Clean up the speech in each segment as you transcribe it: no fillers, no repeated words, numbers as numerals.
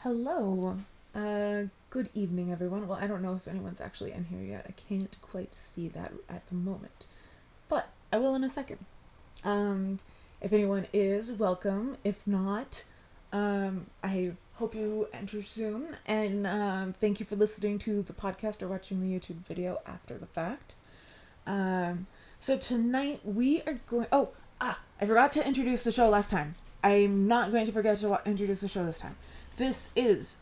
Hello. Good evening, everyone. Well, I don't know if anyone's actually in here yet. I can't quite see that at the moment, but I will in a second. Um, if anyone is, welcome. If not, I hope you enter soon, and thank you for listening to the podcast or watching the YouTube video after the fact. So tonight we are going. I forgot to introduce the show last time. I'm not going to forget to introduce the show this time. This is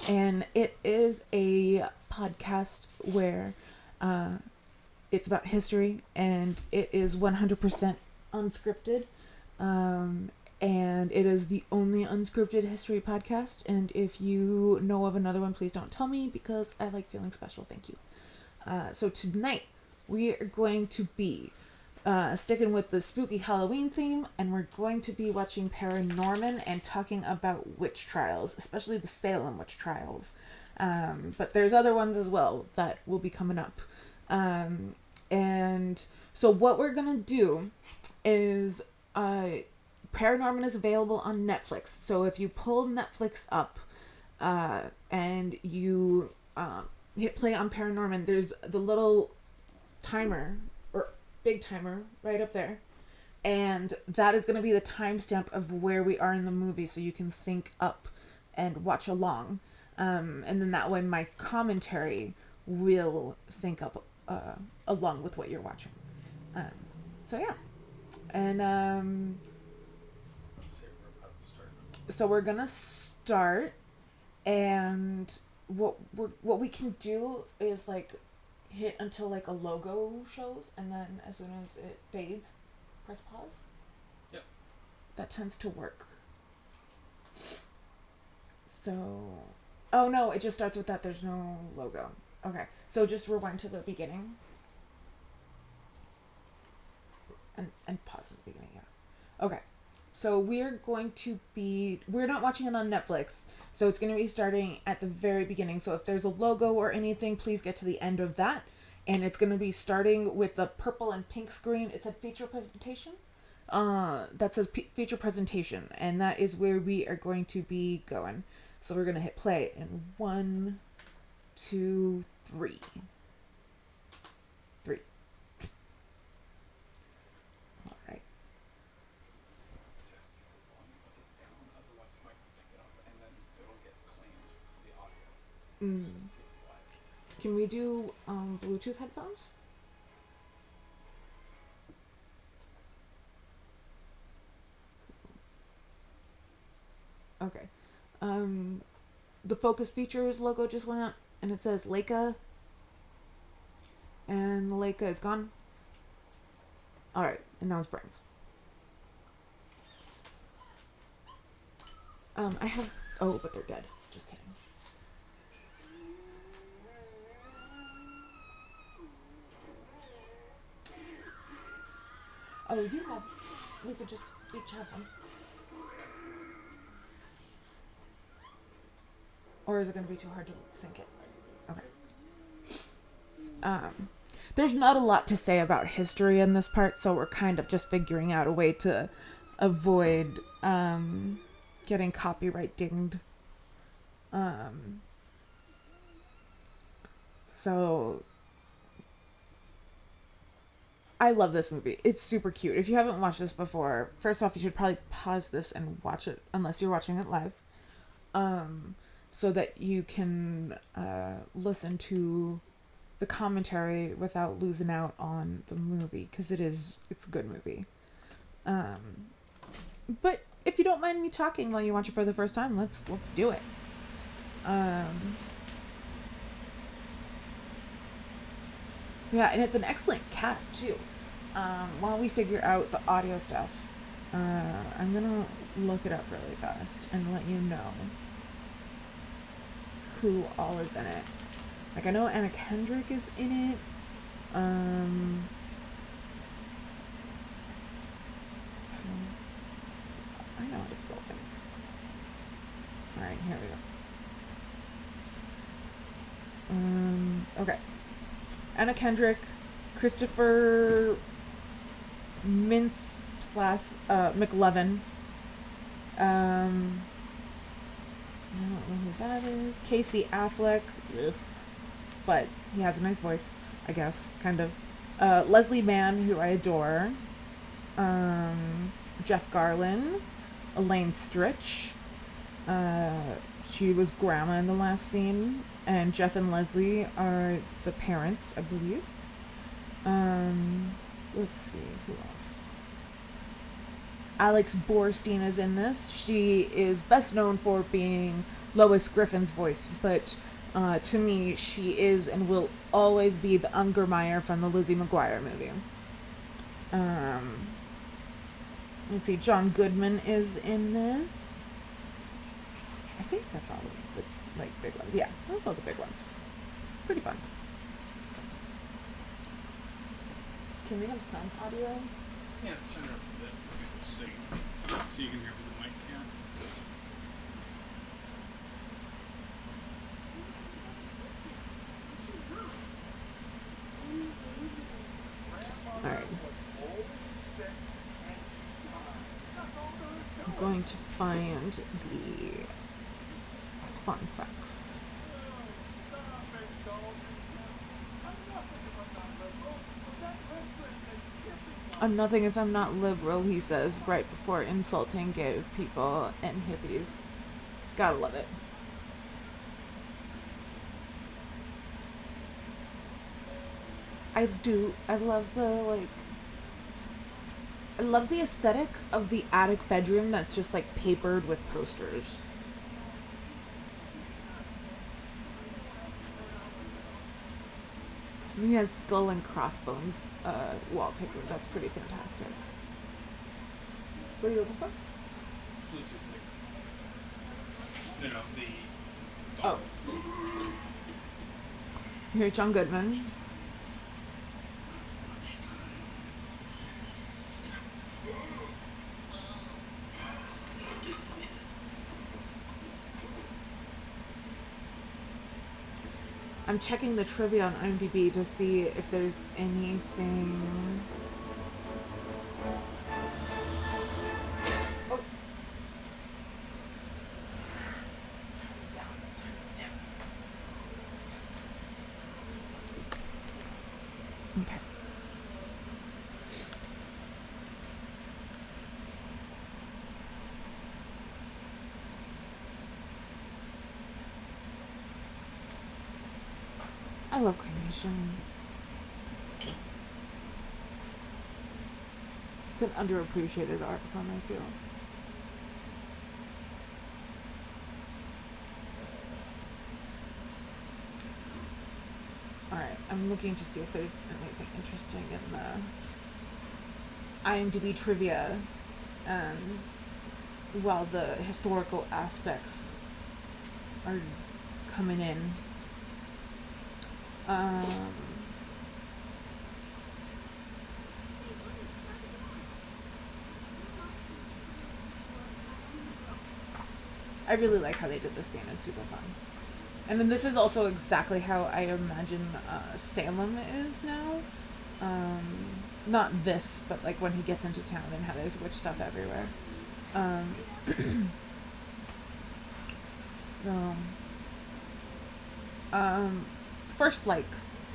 and it is a podcast where it's about history, and it is 100% unscripted. And it is the only unscripted history podcast. And if you know of another one, please don't tell me, because I like feeling special. Thank you. So tonight we are going to be sticking with the spooky Halloween theme, and we're going to be watching ParaNorman and talking about witch trials, especially the Salem witch trials. But there's other ones as well that will be coming up. And so what we're going to do is ParaNorman is available on Netflix. So if you pull Netflix up and you hit play on ParaNorman, there's the little timer or big timer right up there, and that is going to be the timestamp of where we are in the movie, so you can sync up and watch along, and then that way my commentary will sync up along with what you're watching. So yeah, and so we're gonna start, and what we can do is like hit until like a logo shows, and then as soon as it fades, press pause. Yep. That tends to work. So, oh no, it just starts with that. There's no logo. Okay, so just rewind to the beginning. And pause at the beginning, yeah. Okay. So we're not watching it on Netflix, so it's going to be starting at the very beginning. So if there's a logo or anything, please get to the end of that. And it's going to be starting with the purple and pink screen. It said feature presentation. That says feature presentation. And that is where we are going to be going. So we're going to hit play in 1, 2, 3. 3. All right. Can we do Bluetooth headphones? Okay. The Focus Features logo just went up, and it says Leica. And the Leica is gone. Alright, and now it's Brian's. I have... Oh, but they're dead. Just kidding. Oh, we could just each have one. Or is it going to be too hard to sync it? Okay. There's not a lot to say about history in this part, so we're kind of just figuring out a way to avoid getting copyright dinged. So I love this movie. It's super cute. If you haven't watched this before, first off, you should probably pause this and watch it, unless you're watching it live, so that you can listen to the commentary without losing out on the movie, because it's a good movie. But if you don't mind me talking while you watch it for the first time, let's do it. Yeah, and it's an excellent cast too. While we figure out the audio stuff, I'm gonna look it up really fast and let you know who all is in it. Like, I know Anna Kendrick is in it. I know how to spell things. Alright, here we go. Okay. Anna Kendrick, Christopher McLovin, I don't know who that is. Casey Affleck. Ugh. But he has a nice voice, I guess, kind of. Leslie Mann, who I adore. Jeff Garlin. Elaine Stritch. She was grandma in the last scene. And Jeff and Leslie are the parents, I believe. Let's see, who else? Alex Borstein is in this. She is best known for being Lois Griffin's voice, but to me, she is and will always be the Ungermeyer from the Lizzie McGuire movie. Let's see, John Goodman is in this. I think that's all of the big ones. Yeah, that's all the big ones. Pretty fun. Can we have some audio? Yeah, turn it up a bit. So you can hear with the mic, yeah. Alright. I'm going to find the fun facts. I'm nothing if I'm not liberal, he says, right before insulting gay people and hippies. Gotta love it. I love the aesthetic of the attic bedroom that's just like papered with posters. He has skull and crossbones wallpaper. That's pretty fantastic. What are you looking for? Bluetooth thing. No, the... Oh. Here's John Goodman. I'm checking the trivia on IMDb to see if there's anything. Oh. Okay. I love claymation. It's an underappreciated art form, I feel. Alright, I'm looking to see if there's anything interesting in the IMDb trivia while the historical aspects are coming in. I really like how they did this scene. It's super fun. And then this is also exactly how I imagine Salem is now. Not this, but like when he gets into town and how there's witch stuff everywhere. First, like,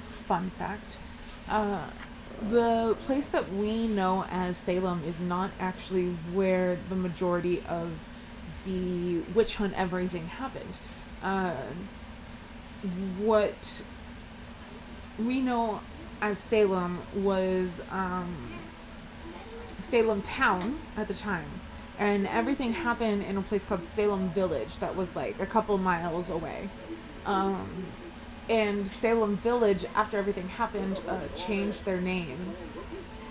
fun fact. The place that we know as Salem is not actually where the majority of the witch hunt everything happened. What we know as Salem was Salem town at the time, and everything happened in a place called Salem Village that was like a couple miles away. And Salem Village, after everything happened, changed their name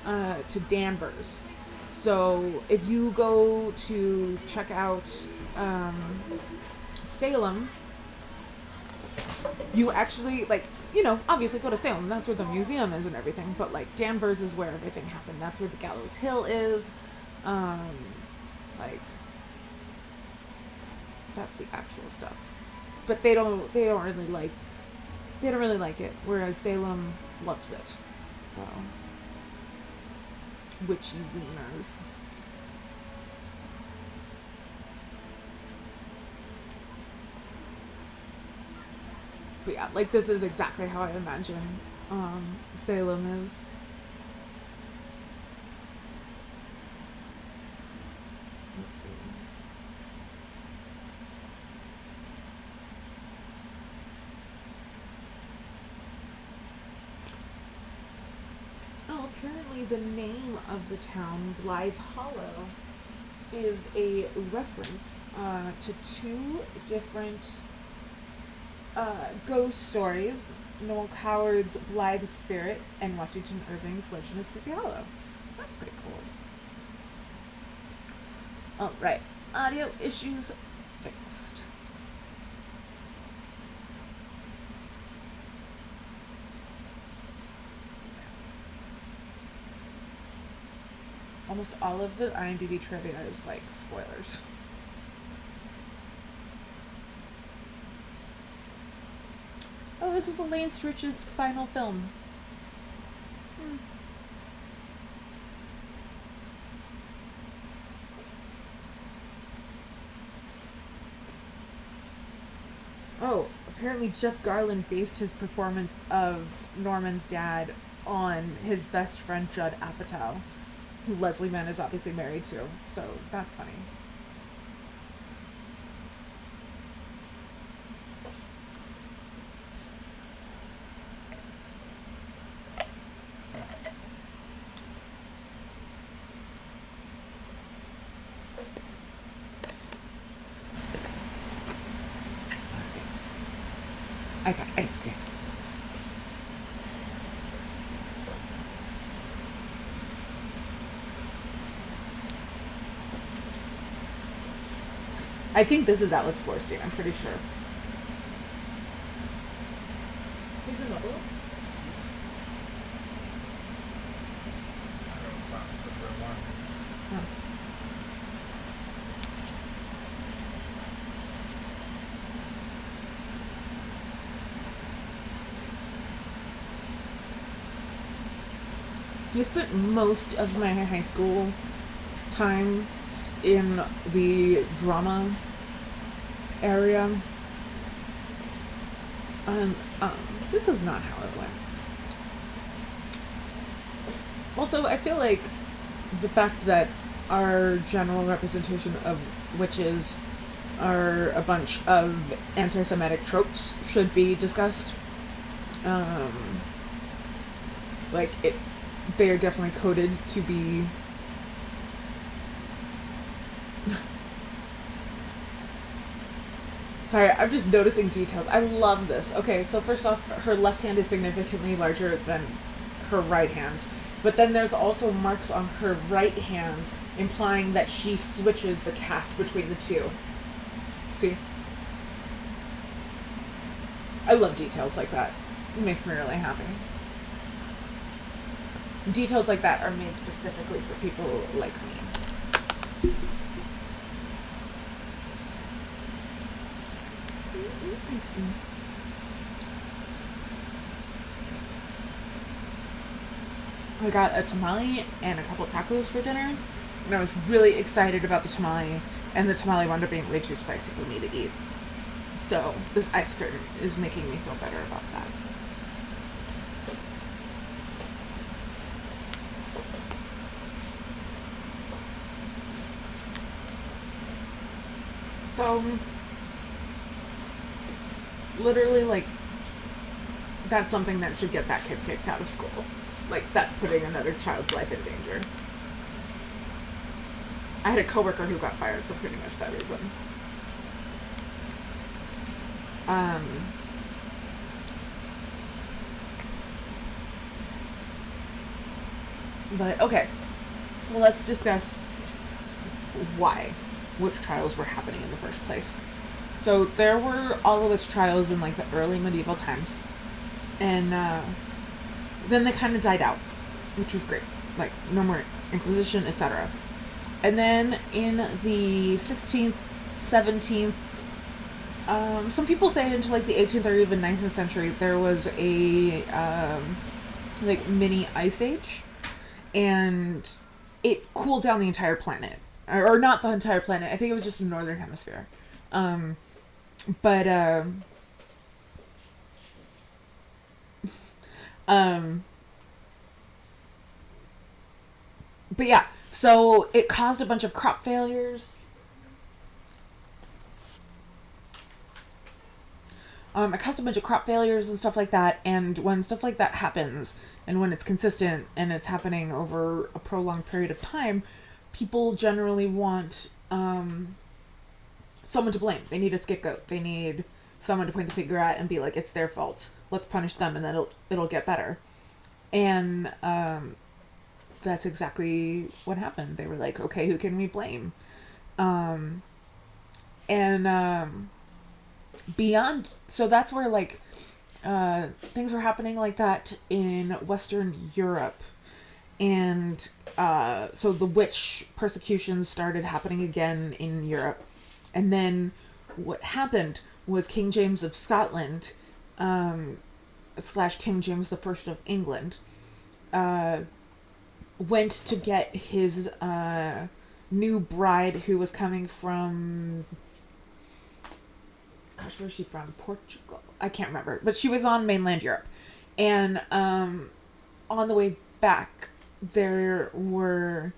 to Danvers. So if you go to check out Salem, you actually, like, you know, obviously go to Salem. That's where the museum is and everything. But, like, Danvers is where everything happened. That's where the Gallows Hill is. Like, that's the actual stuff. But they don't really like it. Whereas Salem loves it. So, witchy wieners. But yeah, like, this is exactly how I imagine Salem is. Let's see. Oh, apparently the name of the town, Blythe Hollow, is a reference to two different ghost stories: Noel Coward's Blythe Spirit and Washington Irving's Legend of Sleepy Hollow. That's pretty cool. Alright, audio issues fixed. Almost all of the IMDb trivia is like spoilers. Oh, this is Elaine Stritch's final film. Oh, apparently Jeff Garlin based his performance of Norman's dad on his best friend Judd Apatow, who Leslie Mann is obviously married to, so that's funny. I got ice cream. I think this is Alex Borstein, I'm pretty sure. I don't know if I'm the real one. Oh. I spent most of my high school time in the drama area. And this is not how it went. Also, I feel like the fact that our general representation of witches are a bunch of anti-Semitic tropes should be discussed. They are definitely coded to be Sorry, I'm just noticing details. I love this. Okay, so first off, her left hand is significantly larger than her right hand. But then there's also marks on her right hand implying that she switches the cast between the two. See? I love details like that. It makes me really happy. Details like that are made specifically for people like me. Ice cream. I got a tamale and a couple tacos for dinner, and I was really excited about the tamale, and the tamale wound up being way too spicy for me to eat. So this ice cream is making me feel better about that. So literally, like, that's something that should get that kid kicked out of school. Like, that's putting another child's life in danger. I had a coworker who got fired for pretty much that reason. But, okay. So let's discuss why witch trials were happening in the first place. So there were all the witch trials in, like, the early medieval times. And, then they kind of died out, which was great. Like, no more Inquisition, etc. And then in the 16th, 17th, some people say into, like, the 18th or even 19th century, there was a, like, mini ice age. And it cooled down the entire planet. Or not the entire planet. I think it was just the northern hemisphere. But Um, but yeah, so it caused a bunch of crop failures. It caused a bunch of crop failures and stuff like that. And when stuff like that happens, and when it's consistent and it's happening over a prolonged period of time, people generally want someone to blame. They need a scapegoat. They need someone to point the finger at and be like, "It's their fault. Let's punish them, and then it'll get better." And that's exactly what happened. They were like, "Okay, who can we blame?" And beyond, so that's where like things were happening like that in Western Europe. And so the witch persecutions started happening again in Europe. And then what happened was King James of Scotland / King James the First of England went to get his new bride, who was coming from, gosh, where's she from? Portugal? I can't remember. But she was on mainland Europe. And on the way back, there were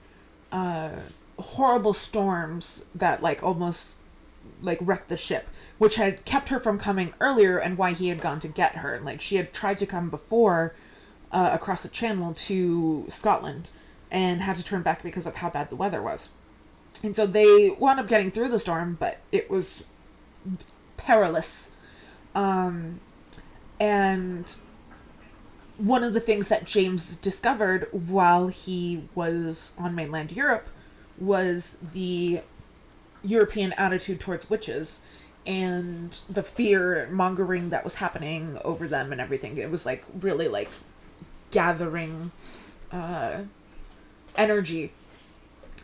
horrible storms that like almost like wrecked the ship, which had kept her from coming earlier, and why he had gone to get her. Like, she had tried to come before across the channel to Scotland and had to turn back because of how bad the weather was. And so they wound up getting through the storm, but it was perilous. And one of the things that James discovered while he was on mainland Europe was the European attitude towards witches and the fear mongering that was happening over them and everything. It was like really like gathering energy.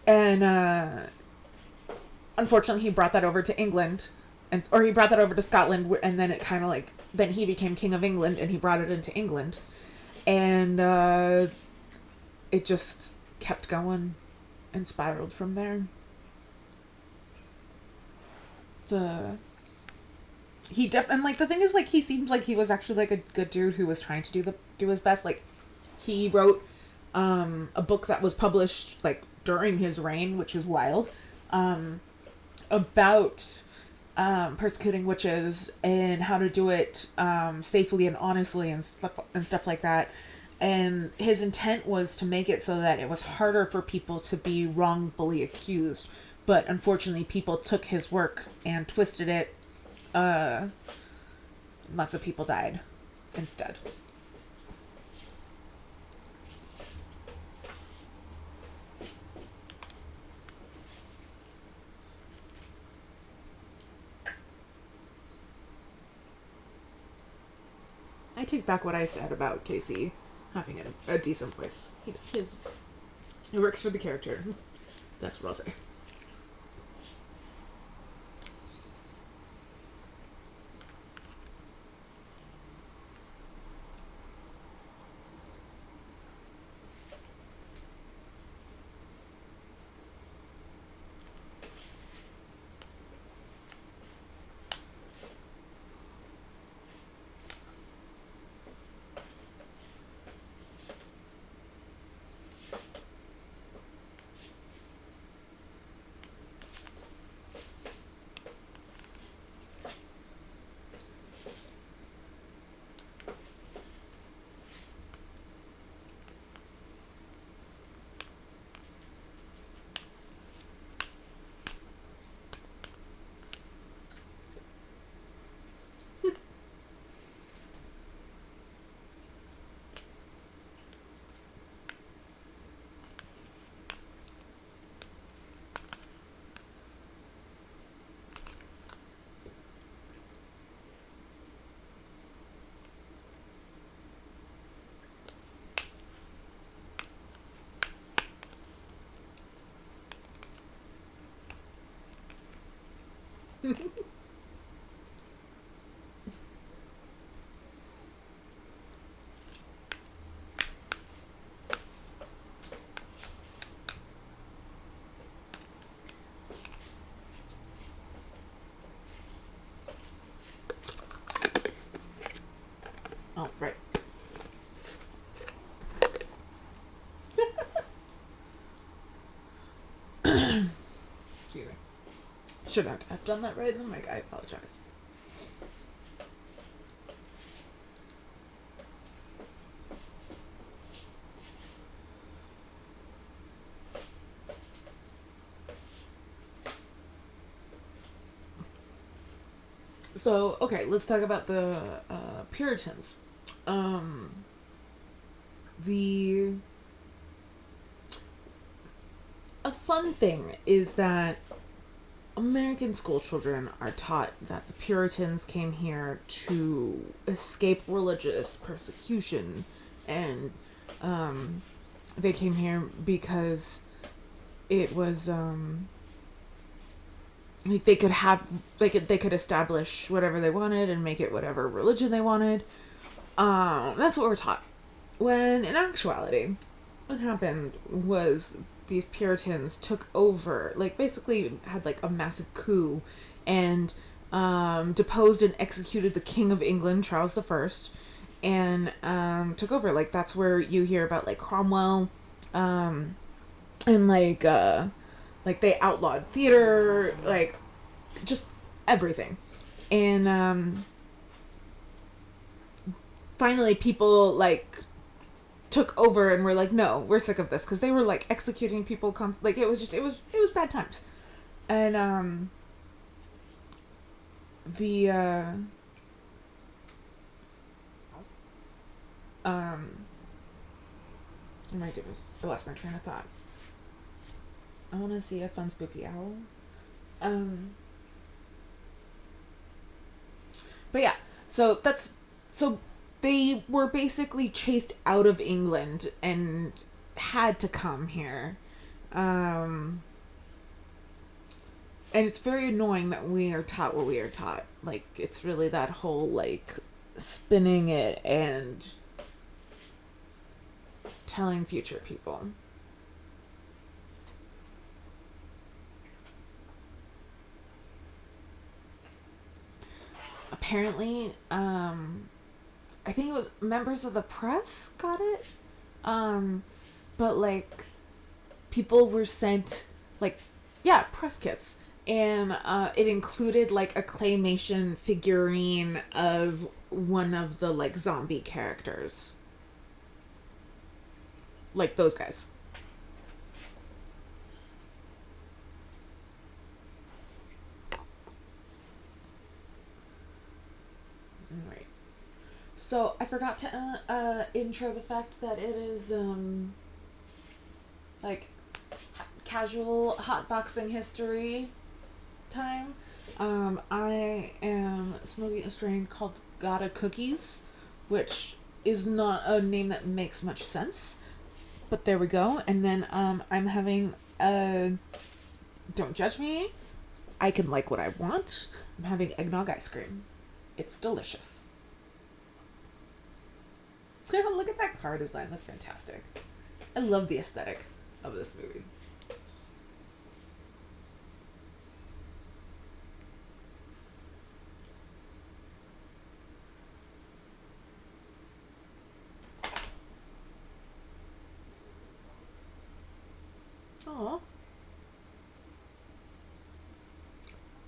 And unfortunately he brought that over to England, or he brought that over to Scotland, and then it kind of like, then he became King of England and he brought it into England. And it just kept going and spiraled from there. And like the thing is, like, he seemed like he was actually like a good dude who was trying to do his best. Like, he wrote a book that was published like during his reign, which is wild, about persecuting witches and how to do it safely and honestly and stuff like that. And his intent was to make it so that it was harder for people to be wrongfully accused. But unfortunately, people took his work and twisted it. Lots of people died instead. I take back what I said about Casey having a decent voice. He works for the character. That's what I'll say. Oh, right. Excuse me. Should not have done that right in the mic. I apologize. So, okay, let's talk about the Puritans. The A fun thing is that American school children are taught that the Puritans came here to escape religious persecution, and they came here because it was like they could establish whatever they wanted and make it whatever religion they wanted. That's what we're taught. When in actuality, what happened was these Puritans took over, like basically had like a massive coup, and deposed and executed the King of England, Charles I, and took over. Like that's where you hear about like Cromwell, and like they outlawed theater, like just everything. And finally people like took over and were like, no, we're sick of this, because they were like executing people like it was bad times. And oh my goodness, I lost my train of thought. I want to see a fun spooky owl. But yeah, so they were basically chased out of England and had to come here. And it's very annoying that we are taught what we are taught. Like, it's really that whole, like, spinning it and telling future people. Apparently, I think it was members of the press got it. But like people were sent like, yeah, press kits. And it included like a claymation figurine of one of the like zombie characters. Like those guys. Alright. So I forgot to intro the fact that it is like casual hotboxing history time. I am smoking a strain called Gotta Cookies, which is not a name that makes much sense, but there we go. And then I'm having don't judge me, I can like what I want. I'm having eggnog ice cream. It's delicious. Look at that car design. That's fantastic. I love the aesthetic of this movie. Aw.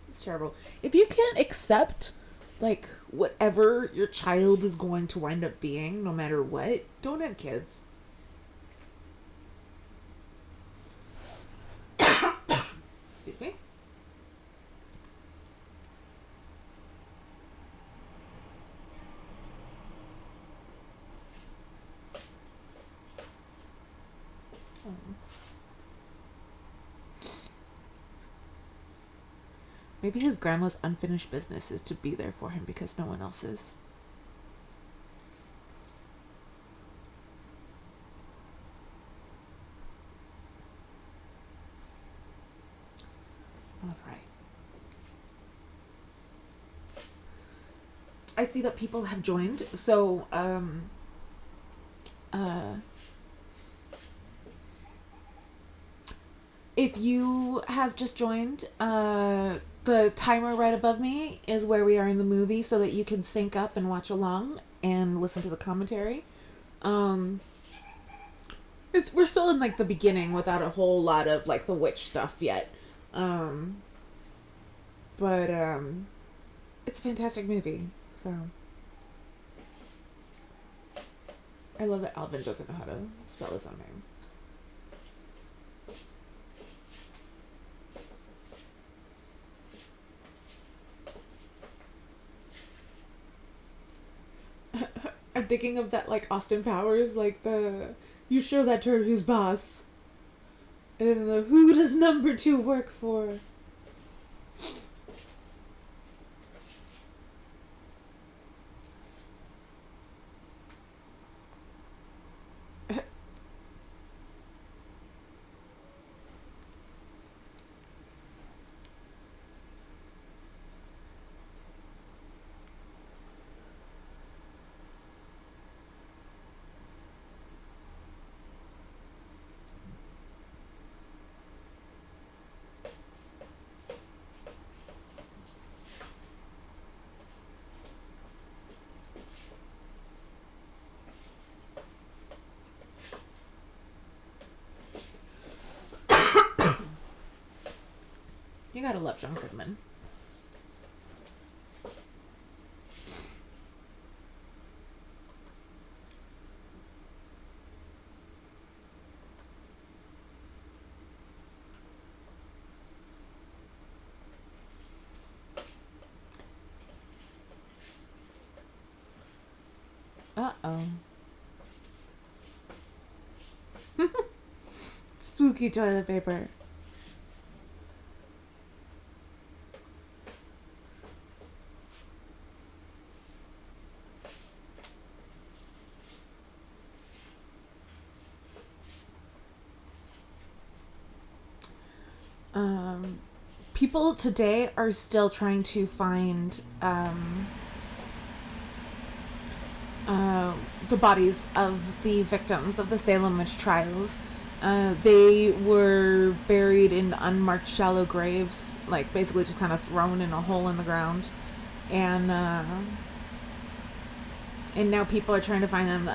It's terrible. If you can't accept like whatever your child is going to wind up being, no matter what, don't have kids. Excuse me. Oh. Maybe his grandma's unfinished business is to be there for him because no one else is. All right. I see that people have joined, so if you have just joined, the timer right above me is where we are in the movie so that you can sync up and watch along and listen to the commentary. we're still in like the beginning without a whole lot of like the witch stuff yet. Um, but it's a fantastic movie. So I love that Alvin doesn't know how to spell his own name. I'm thinking of that like Austin Powers, like the you show that to her who's boss. And then the who does number 2 work for? You gotta love John Goodman. Uh-oh. Spooky toilet paper. People today are still trying to find the bodies of the victims of the Salem witch trials. They were buried in unmarked shallow graves, like basically just kind of thrown in a hole in the ground. And now people are trying to find them.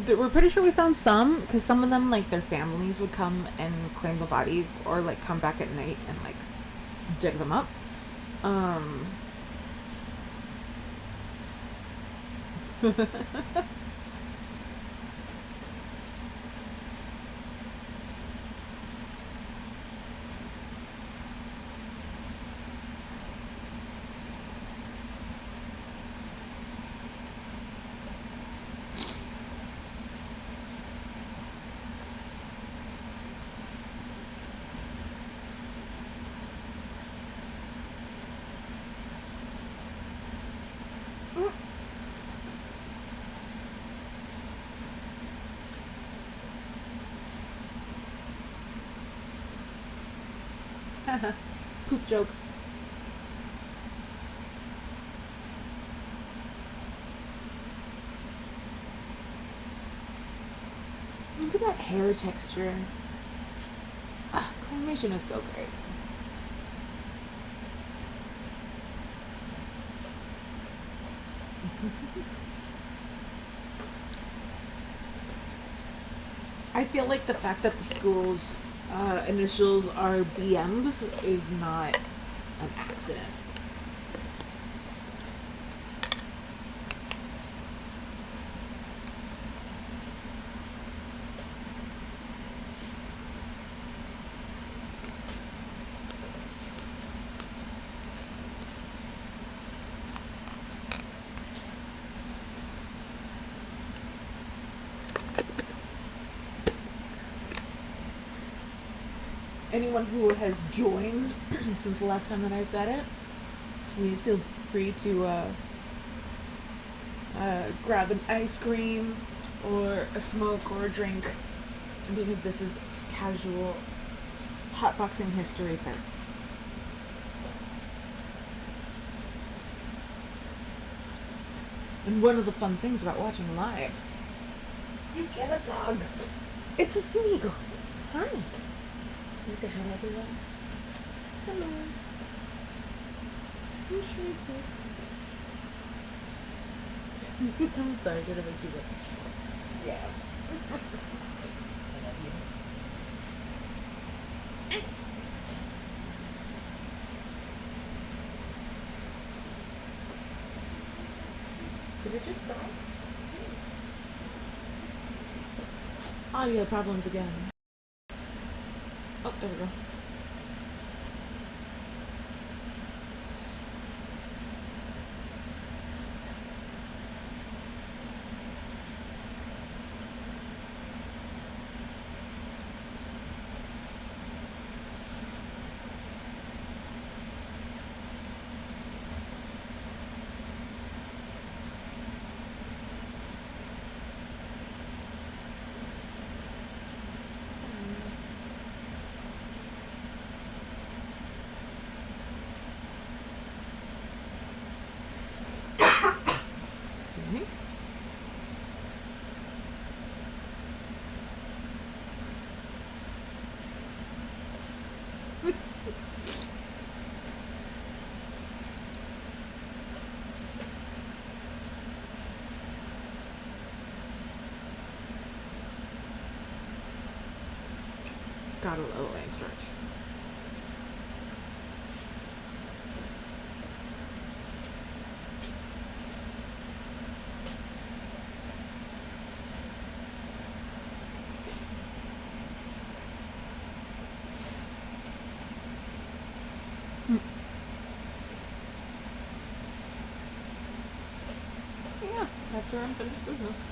We're pretty sure we found some, because some of them, like, their families would come and claim the bodies, or like come back at night and like dig them up. Poop joke. Look at that hair texture. Claymation is so great. I feel like the fact that the school's initials are BMs is not an accident. Anyone who has joined since the last time that I said it, please feel free to grab an ice cream or a smoke or a drink, because this is casual hotboxing history first. And one of the fun things about watching live, you get a dog. It's a Smeagol. Hi. Can you say hi to everyone? Hello. I'm Smeagol. I'm sorry, did I make you look? Yeah. Did it just die? Audio problems again. Oh, there we go. Excuse me. Got a low lane stretch. Yeah, that's her unfinished business.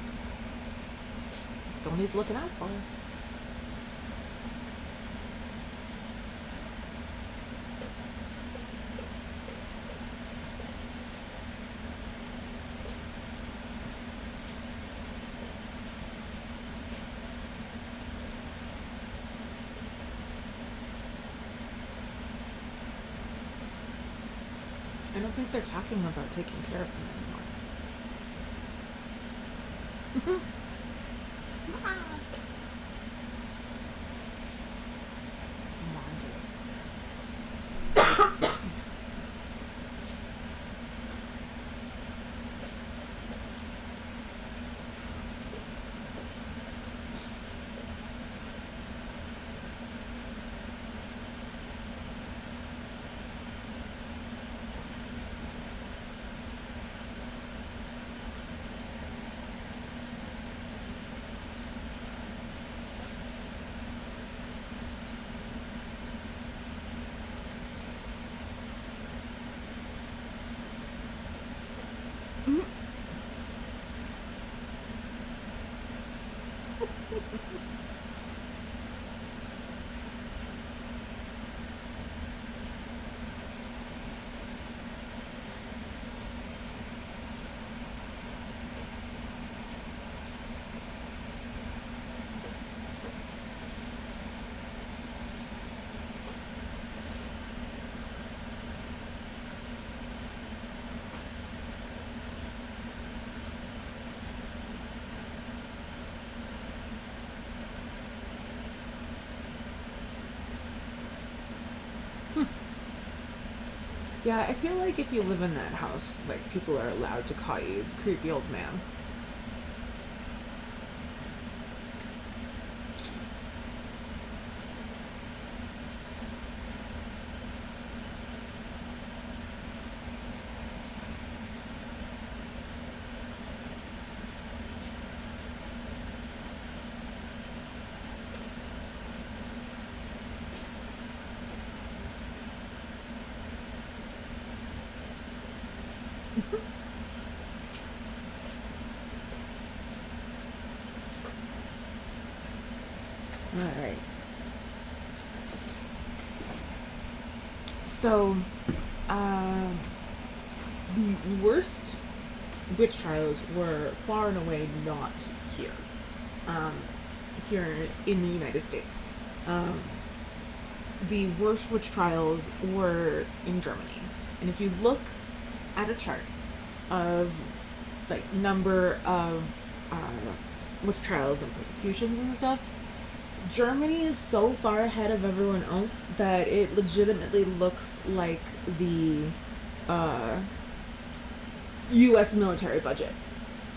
Still needs looking out for. I don't think they're talking about taking care of him anymore. Yeah, I feel like if you live in that house, like, people are allowed to call you the creepy old man. Alright. So, the worst witch trials were far and away not here. Here in the United States. The worst witch trials were in Germany. And if you look at a chart of, like, number of witch trials and persecutions and stuff, Germany is so far ahead of everyone else that it legitimately looks like the U.S. military budget,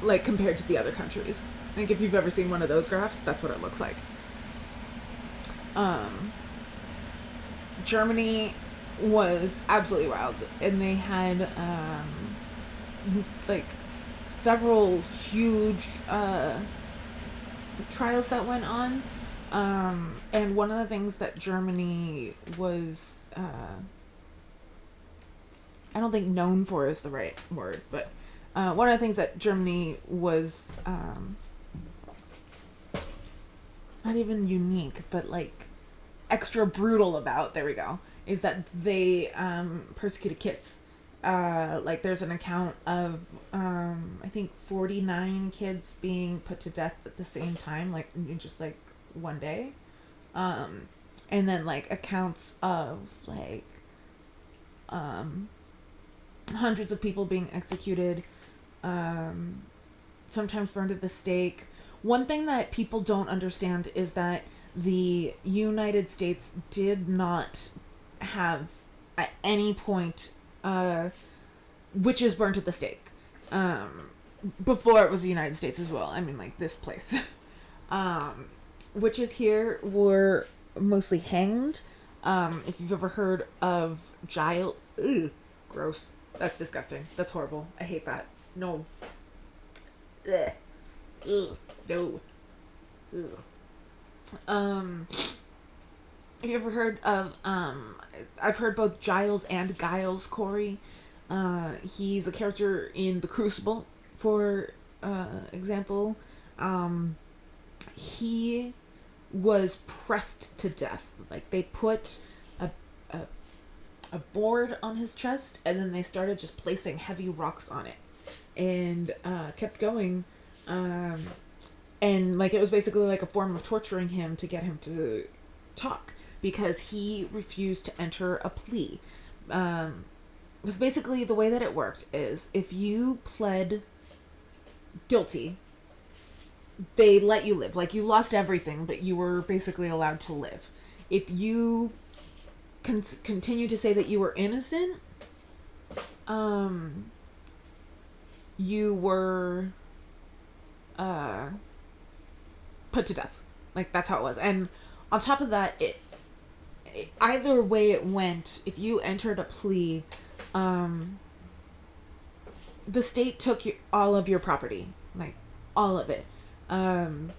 like, compared to the other countries. Like, if you've ever seen one of those graphs, that's what it looks like. Germany was absolutely wild, and they had like several huge trials that went on. And one of the things that Germany was, I don't think known for is the right word, but one of the things that Germany was not even unique, but like extra brutal about, there we go, is that they persecuted kids. Like there's an account of I think 49 kids being put to death at the same time, like in just like one day. And then like accounts of like hundreds of people being executed, sometimes burned at the stake. One thing that people don't understand is that the United States did not have at any point witches burnt at the stake. Before it was the United States as well. I mean, like this place. Witches here were mostly hanged. If you've ever heard of Giles, gross. That's disgusting. That's horrible. I hate that. No. Ugh. Ugh. No. Ugh. Have you ever heard of I've heard both Giles and Giles Corey. He's a character in The Crucible, for example. He was pressed to death. Like they put a board on his chest, and then they started just placing heavy rocks on it, and kept going. And like it was basically like a form of torturing him to get him to talk, because he refused to enter a plea. Because basically the way that it worked is if you pled guilty, they let you live. Like you lost everything, but you were basically allowed to live. If you continue to say that you were innocent, you were put to death. Like that's how it was. And on top of that, it either way it went, if you entered a plea, the state took all of your property, like all of it. And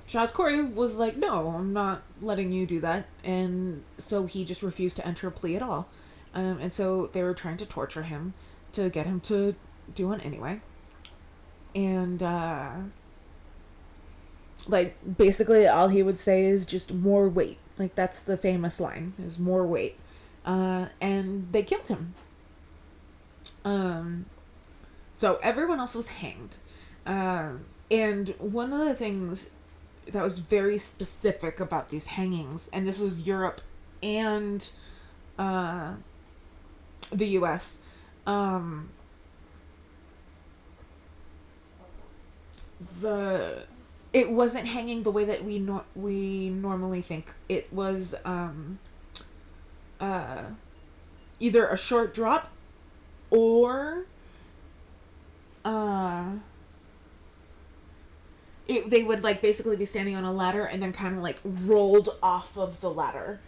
Giles Corey was like, no, I'm not letting you do that. And so he just refused to enter a plea at all. And so they were trying to torture him to get him to do one anyway. And like basically all he would say is just more weight. Like that's the famous line, is more weight. And they killed him. So everyone else was hanged. And one of the things that was very specific about these hangings, and this was Europe and the US, it wasn't hanging the way that we normally think. It was either a short drop or they would like basically be standing on a ladder and then kind of like rolled off of the ladder,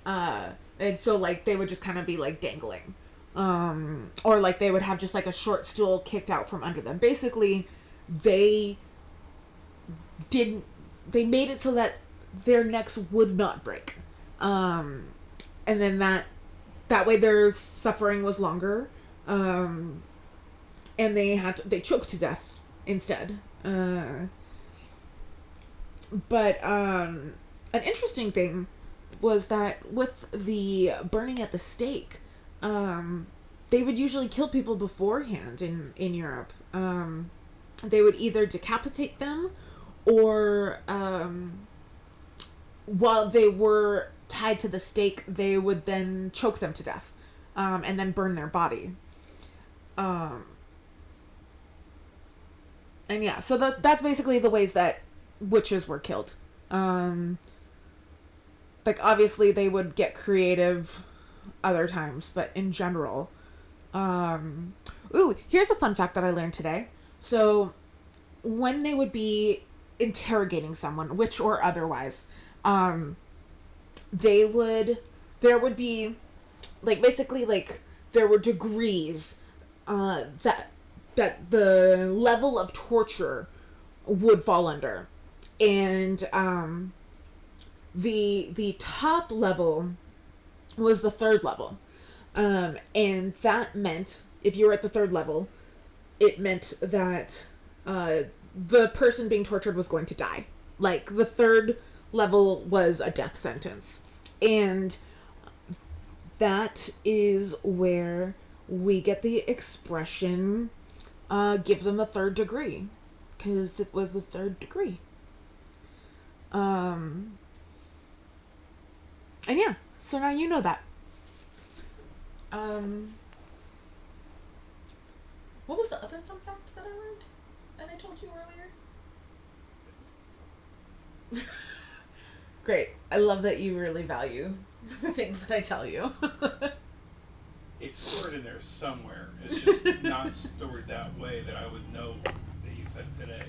and so like they would just kind of be like dangling, or like they would have just like a short stool kicked out from under them. Basically they made it so that their necks would not break, and then that way their suffering was longer, and they choked to death instead. But an interesting thing was that with the burning at the stake, they would usually kill people beforehand in Europe. They would either decapitate them, or while they were tied to the stake, they would then choke them to death, and then burn their body. And yeah, so that's basically the ways that witches were killed. Like obviously they would get creative other times, but in general, here's a fun fact that I learned today. So when they would be interrogating someone, witch or otherwise, they would, there would be, like, basically, like, there were degrees that the level of torture would fall under. And the top level was the third level. And that meant, if you were at the third level, it meant that the person being tortured was going to die. Like, the third level was a death sentence. And that is where we get the expression, give them a third degree. Because it was the third degree. And yeah, so now you know that. What was the other fun fact that I learned and I told you earlier? Great. I love that you really value the things that I tell you. It's stored in there somewhere. It's just not stored that way that I would know that you said today.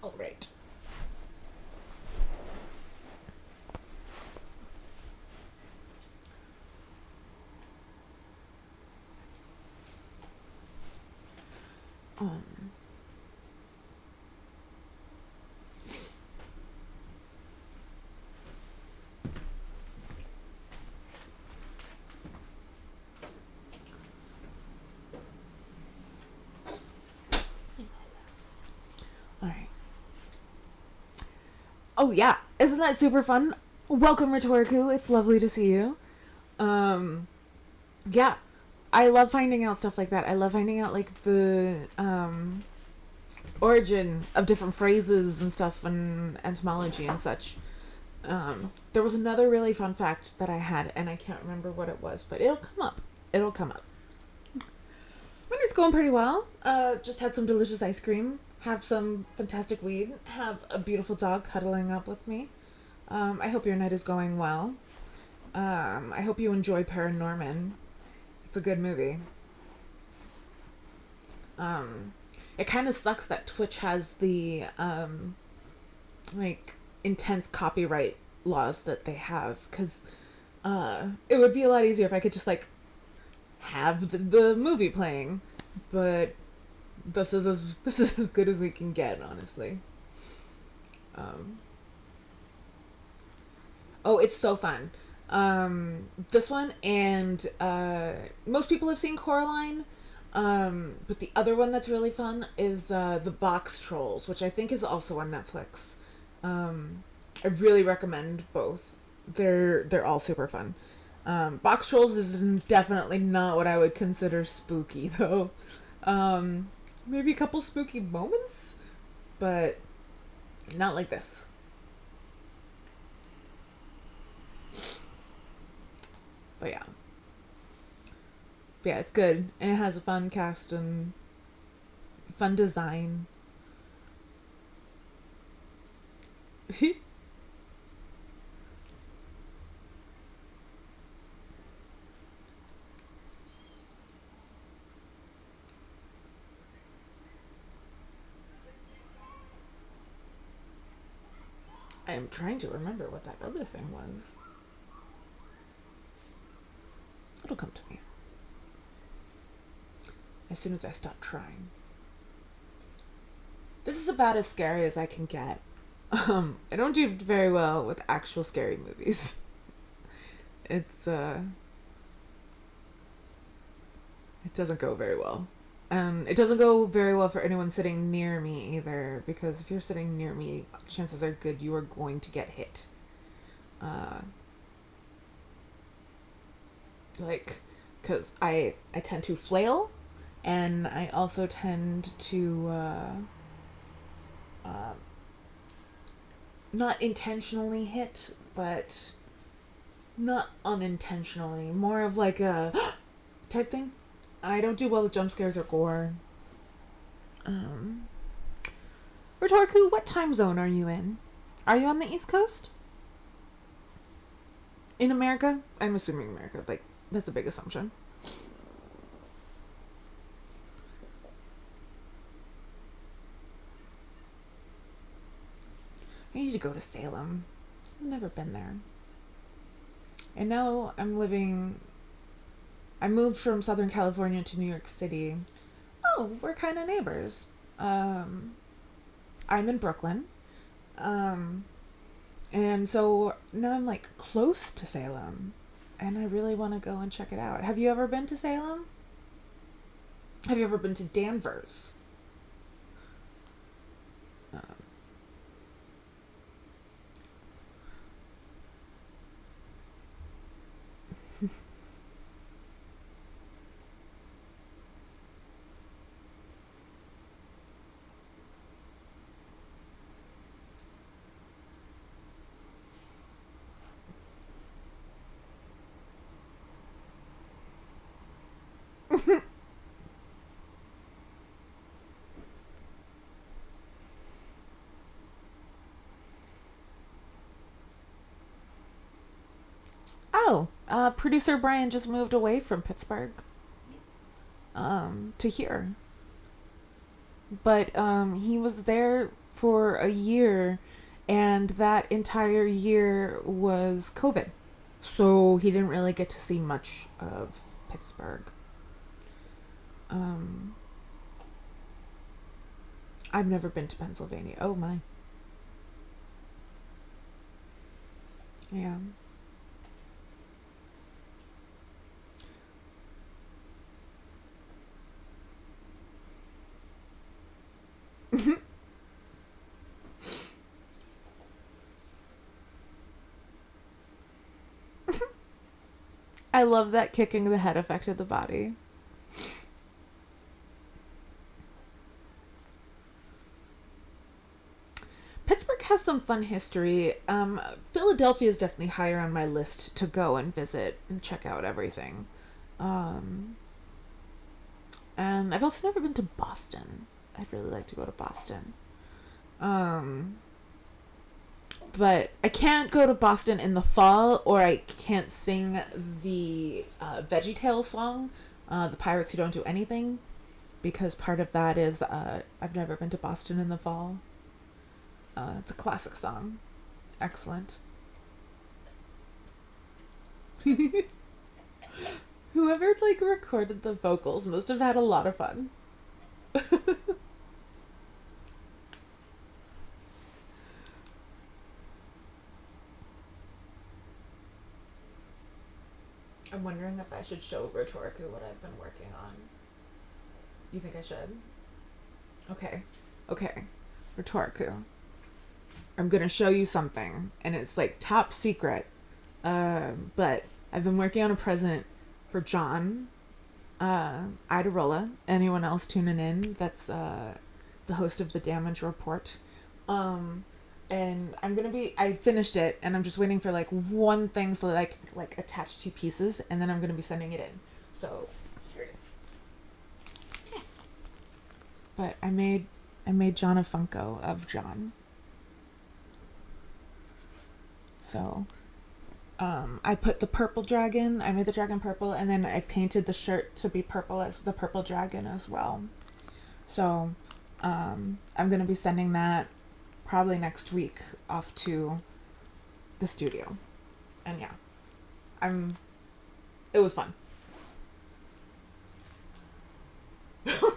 All right. All right. Oh yeah, isn't that super fun? Welcome, Rhetoriku. It's lovely to see you. Yeah, I love finding out stuff like that. I love finding out like the origin of different phrases and stuff and etymology and such. There was another really fun fact that I had, and I can't remember what it was, but it'll come up. It'll come up. But it's going pretty well. Just had some delicious ice cream. Have some fantastic weed. Have a beautiful dog cuddling up with me. I hope your night is going well. I hope you enjoy ParaNorman. It's a good movie. It kind of sucks that Twitch has the like intense copyright laws that they have, because it would be a lot easier if I could just like have the movie playing, but this is as good as we can get, honestly. Oh, it's so fun. This one, and most people have seen Coraline, but the other one that's really fun is the Box Trolls, which I think is also on Netflix. I really recommend both. They're all super fun. Box Trolls is definitely not what I would consider spooky, though. Maybe a couple spooky moments, but not like this. But yeah. But yeah, it's good. And it has a fun cast and fun design. I am trying to remember what that other thing was. It'll come to me as soon as I stop trying. This is about as scary as I can get. I don't do very well with actual scary movies. It doesn't go very well. And it doesn't go very well for anyone sitting near me either, because if you're sitting near me, chances are good you are going to get hit. Like, because I tend to flail, and I also tend to not intentionally hit, but not unintentionally. More of like a type thing. I don't do well with jump scares or gore. Retorku, what time zone are you in? Are you on the East Coast? In America? I'm assuming America. Like, that's a big assumption. I need to go to Salem. I've never been there. And now I moved from Southern California to New York City. Oh, we're kind of neighbors. I'm in Brooklyn. And so now I'm like close to Salem. And I really want to go and check it out. Have you ever been to Salem? Have you ever been to Danvers? Oh, producer Brian just moved away from Pittsburgh to here. But he was there for a year, and that entire year was COVID. So he didn't really get to see much of Pittsburgh. I've never been to Pennsylvania. Oh my. Yeah. I love that kicking the head affected the body. Pittsburgh has some fun history. Philadelphia is definitely higher on my list to go and visit and check out everything. And I've also never been to Boston. I'd really like to go to Boston. But I can't go to Boston in the fall, or I can't sing the VeggieTale song, The Pirates Who Don't Do Anything, because part of that is I've never been to Boston in the fall. It's a classic song. Excellent. Whoever like recorded the vocals must have had a lot of fun. I'm wondering if I should show Rhetoriku what I've been working on. You think I should? Okay. Rhetoriku. I'm gonna show you something, and it's like top secret. But I've been working on a present for John, Idarola, anyone else tuning in that's the host of the Damage Report. And I finished it, and I'm just waiting for like one thing so that I can like attach two pieces, and then I'm gonna be sending it in. So here it is. Yeah. But I made John a Funko of John. So I put the purple dragon, I made the dragon purple, and then I painted the shirt to be purple as the purple dragon as well. So I'm gonna be sending that probably next week off to the studio. And yeah, it was fun.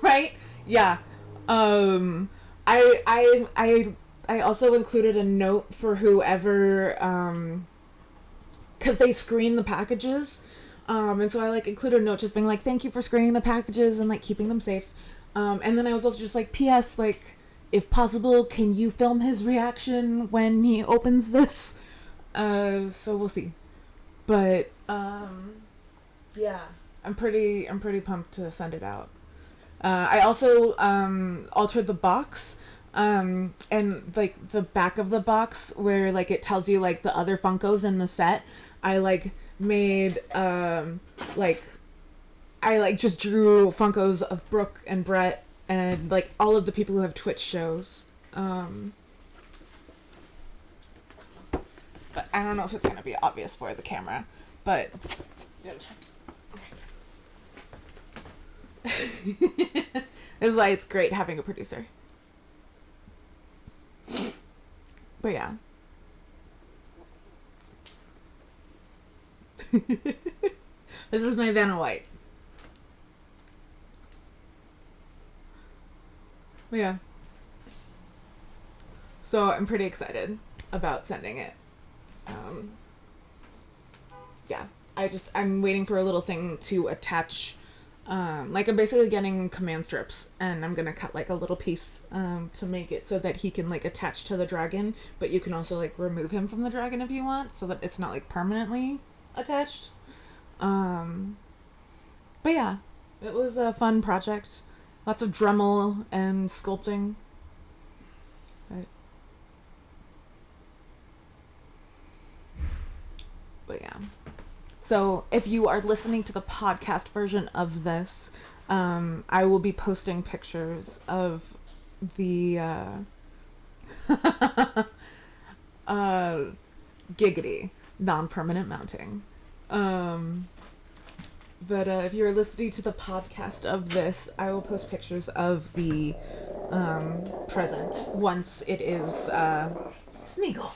Right? Yeah. I also included a note for whoever, because they screen the packages. And so I like included a note just being like, thank you for screening the packages and like keeping them safe. And then I was also just like, P.S. like, if possible, can you film his reaction when he opens this? So we'll see. But yeah, I'm pretty pumped to send it out. I also altered the box, and like the back of the box where like it tells you like the other Funkos in the set. I like made like I like just drew Funkos of Brooke and Brett and like all of the people who have Twitch shows. But I don't know if it's gonna be obvious for the camera, but this is why it's great having a producer. But yeah. This is my Vanna White. But yeah. So I'm pretty excited about sending it. Yeah. I'm waiting for a little thing to attach. Like I'm basically getting command strips and I'm gonna cut like a little piece to make it so that he can like attach to the dragon, but you can also like remove him from the dragon if you want, so that it's not like permanently attached. But yeah, it was a fun project. Lots of Dremel and sculpting. But yeah. So if you are listening to the podcast version of this, I will be posting pictures of the giggity non-permanent mounting. But if you're listening to the podcast of this, I will post pictures of the present once it is Smeagol.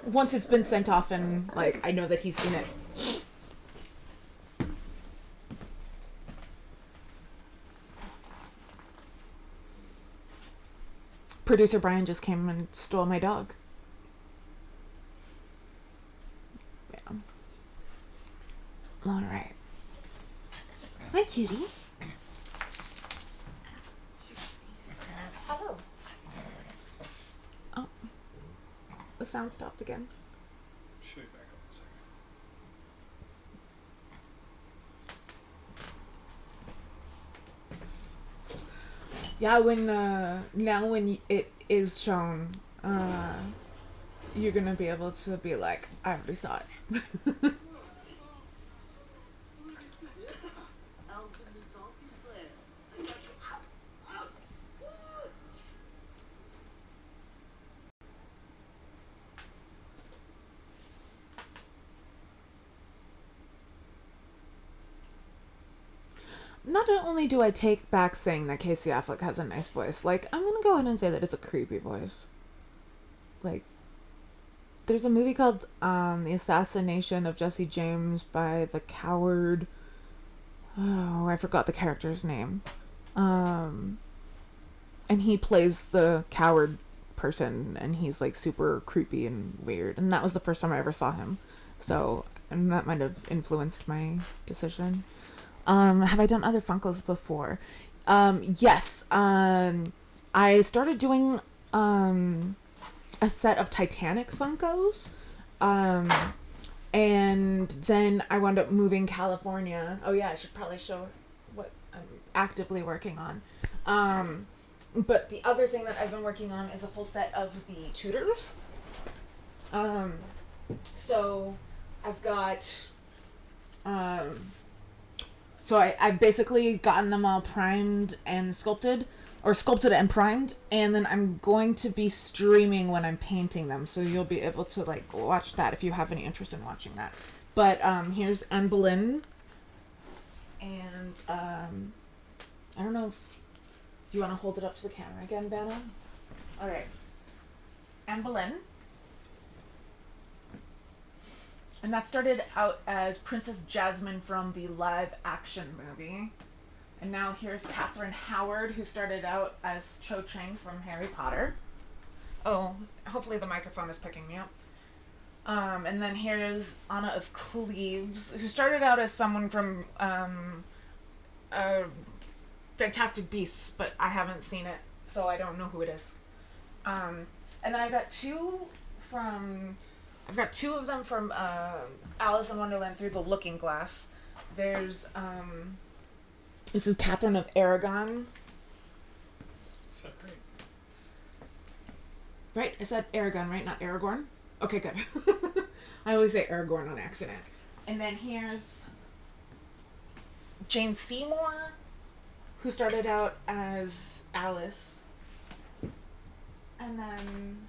Once it's been sent off and like I know that he's seen it. Producer Brian just came and stole my dog. Yeah. All right. Hi, cutie. Hello. Oh. The sound stopped again. Should be back up in a second. Yeah, when now when it is shown, you're gonna be able to be like, I already saw it. Not only do I take back saying that Casey Affleck has a nice voice, like, I'm gonna go ahead and say that it's a creepy voice. Like, there's a movie called The Assassination of Jesse James by the coward. Oh, I forgot the character's name. And he plays the coward person, and he's like super creepy and weird. And that was the first time I ever saw him. So, and that might have influenced my decision. Have I done other Funkos before? Yes. I started doing a set of Titanic Funkos. And then I wound up moving California. Oh yeah, I should probably show what I'm actively working on. But the other thing that I've been working on is a full set of the Tudors. So I've got so I've basically gotten them all primed and sculpted, or sculpted and primed, and then I'm going to be streaming when I'm painting them, so you'll be able to like watch that if you have any interest in watching that. But here's Anne Boleyn, and I don't know if you want to hold it up to the camera again, Vanna. All right, Anne Boleyn. And that started out as Princess Jasmine from the live action movie. And now here's Catherine Howard, who started out as Cho Chang from Harry Potter. Oh, hopefully the microphone is picking me up. And then here's Anna of Cleves, who started out as someone from Fantastic Beasts, but I haven't seen it, so I don't know who it is. And then I've got two of them from Alice in Wonderland Through the Looking Glass. There's this is Catherine of Aragon. Is that right? Right? I said Aragon, right? Not Aragorn? Okay, good. I always say Aragorn on accident. And then here's Jane Seymour, who started out as Alice. And then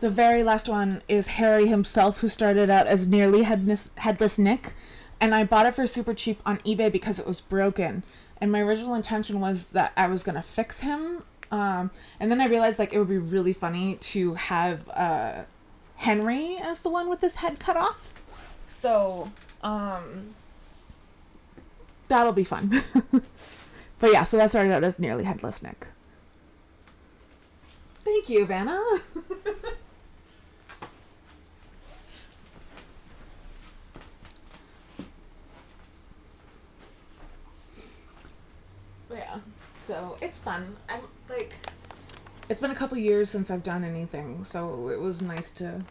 the very last one is Harry himself, who started out as Nearly Headless Nick. And I bought it for super cheap on eBay because it was broken. And my original intention was that I was going to fix him. And then I realized like it would be really funny to have Henry as the one with his head cut off. So that'll be fun. But yeah, so that started out as Nearly Headless Nick. Thank you, Vanna. But yeah, so it's fun. I'm like, it's been a couple years since I've done anything, so it was nice to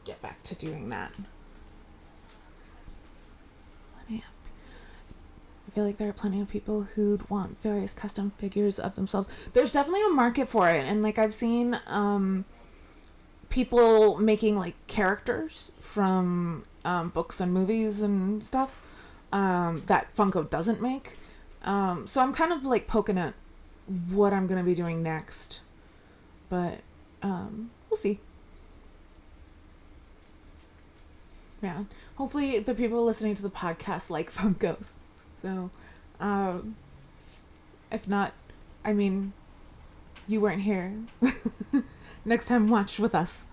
get back to doing that. I feel like there are plenty of people who'd want various custom figures of themselves. There's definitely a market for it, and like I've seen people making like characters from books and movies and stuff that Funko doesn't make. So I'm kind of like poking at what I'm gonna be doing next, but we'll see. Yeah, hopefully the people listening to the podcast like Funkos. So, if not, I mean, you weren't here. Next time, watch with us.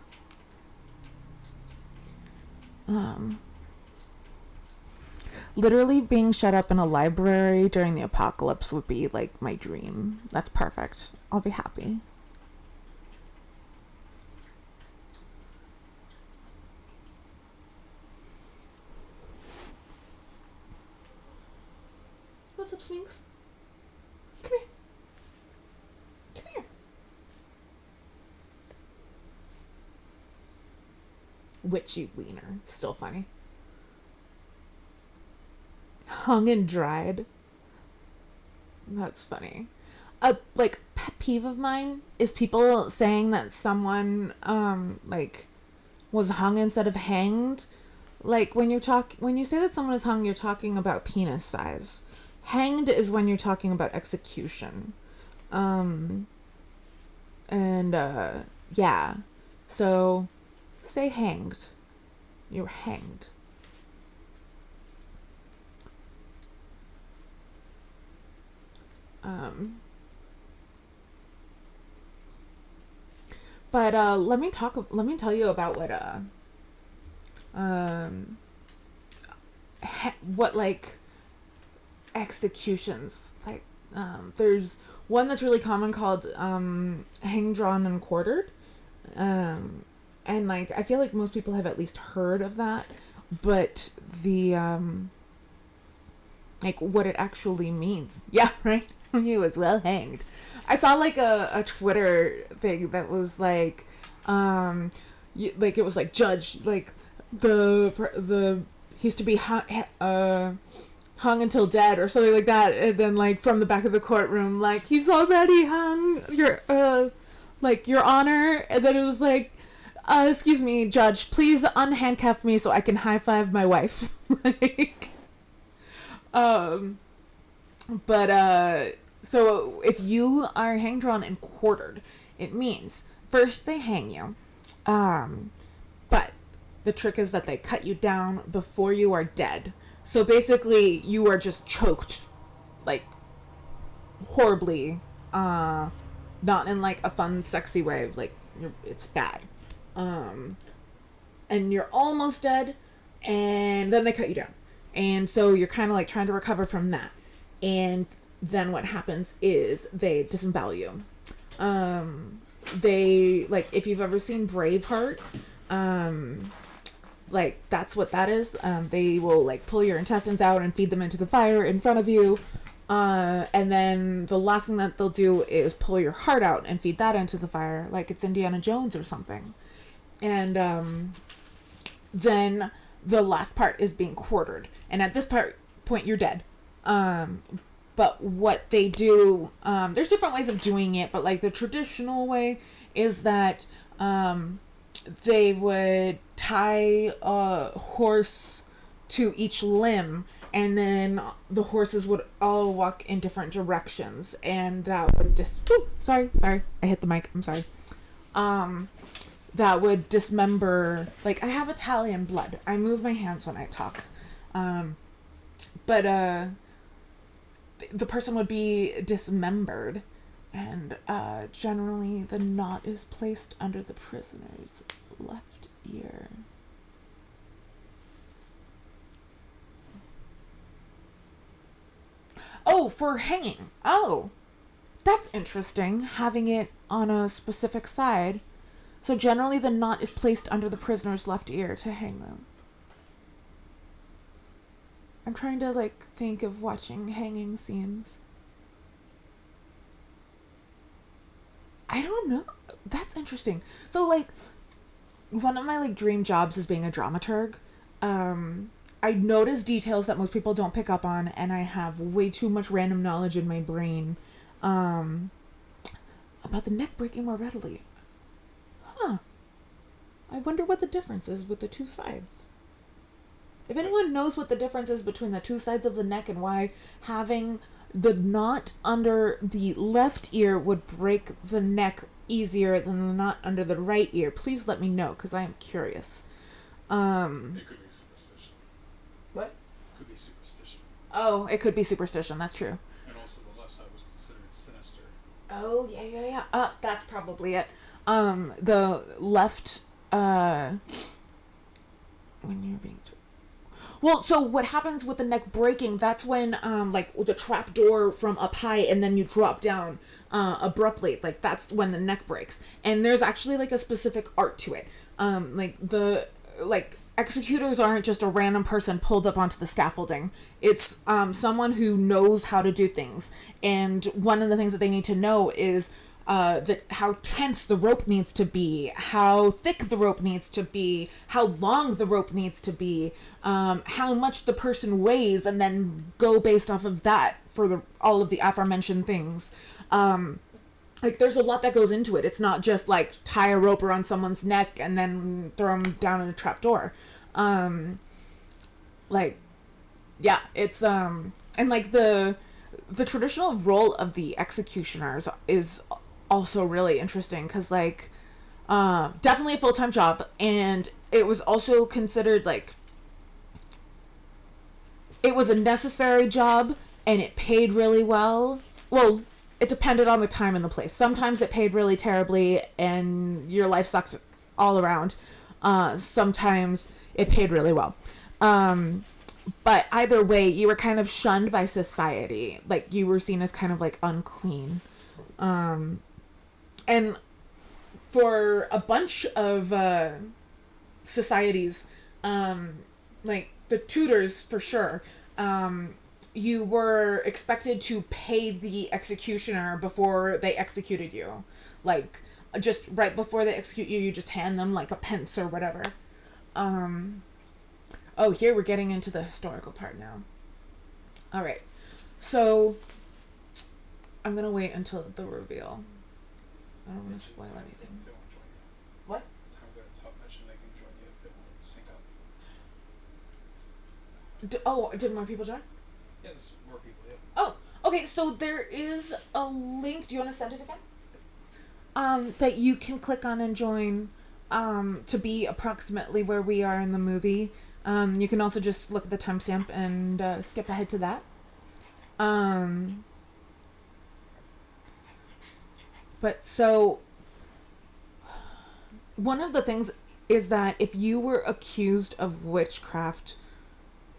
Literally being shut up in a library during the apocalypse would be like my dream. That's perfect. I'll be happy. What's up, Sphinx? Come here. Come here. Witchy wiener. Still funny. Hung and dried. That's funny. A like pet peeve of mine is people saying that someone like was hung instead of hanged. Like when you say that someone is hung, you're talking about penis size. Hanged is when you're talking about execution. Yeah. So, say hanged. You're hanged. But let me tell you about what like executions like. There's one that's really common called hang, drawn, and quartered, and like I feel like most people have at least heard of that, but the like what it actually means, yeah, right. He was well hanged. I saw like a Twitter thing that was like like it was like judge like the he used to be hung until dead or something like that, and then like from the back of the courtroom like he's already hung, your honor, and then it was like excuse me, judge, please unhandcuff me so I can high five my wife. Like so if you are hang, drawn, and quartered, it means first they hang you, but the trick is that they cut you down before you are dead. So basically, you are just choked, like, horribly, not in, like, a fun, sexy way, like, it's bad. And you're almost dead, and then they cut you down. And so you're kind of, like, trying to recover from that. And then what happens is they disembowel you. They, like, if you've ever seen Braveheart, Like, that's what that is. They will, like, pull your intestines out and feed them into the fire in front of you. And then the last thing that they'll do is pull your heart out and feed that into the fire, like it's Indiana Jones or something. And then the last part is being quartered. And at this point, you're dead. But what they do, there's different ways of doing it, but like the traditional way is that they would tie a horse to each limb, and then the horses would all walk in different directions, and that would just sorry, I hit the mic, I'm sorry. That would dismember, like, I have Italian blood, I move my hands when I talk, but the person would be dismembered, and generally the knot is placed under the prisoner's left ear. Oh, for hanging. Oh, that's interesting, having it on a specific side. So generally the knot is placed under the prisoner's left ear to hang them. I'm trying to, like, think of watching hanging scenes. I don't know. That's interesting. So, like, one of my, like, dream jobs is being a dramaturg. I notice details that most people don't pick up on, and I have way too much random knowledge in my brain about the neck breaking more readily. Huh. I wonder what the difference is with the two sides. If anyone knows what the difference is between the two sides of the neck and why having the knot under the left ear would break the neck easier than the knot under the right ear, please let me know, because I am curious. It could be superstition. What? Could be superstition. Oh, it could be superstition, that's true. And also the left side was considered sinister. Oh, yeah. That's probably it. The left, when you're being... Well, so what happens with the neck breaking, that's when, like, the trap door from up high and then you drop down abruptly. Like, that's when the neck breaks. And there's actually, like, a specific art to it. Executors aren't just a random person pulled up onto the scaffolding. It's someone who knows how to do things. And one of the things that they need to know is that how tense the rope needs to be, how thick the rope needs to be, how long the rope needs to be, how much the person weighs, and then go based off of that for all of the aforementioned things. Like, there's a lot that goes into it. It's not just, like, tie a rope around someone's neck and then throw them down in a trap door. And, like, the traditional role of the executioners is also really interesting, because, like, definitely a full-time job, and it was also considered, like, it was a necessary job, and it paid really well. Well, it depended on the time and the place. Sometimes it paid really terribly and your life sucked all around. Sometimes it paid really well. But either way, you were kind of shunned by society. Like, you were seen as kind of, like, unclean. And for a bunch of societies, like the Tudors for sure, you were expected to pay the executioner before they executed you. Like, just right before they execute you, you just hand them, like, a pence or whatever. Oh, here we're getting into the historical part now. Alright. So, I'm gonna wait until the reveal. I don't want to spoil anything. What? I'm going to mention they can join you if they want to sync up. Did more people join? Yeah, there's more people, yeah. Oh, okay, so there is a link. Do you want to send it again? That you can click on and join to be approximately where we are in the movie. You can also just look at the timestamp and skip ahead to that. But so, one of the things is that if you were accused of witchcraft,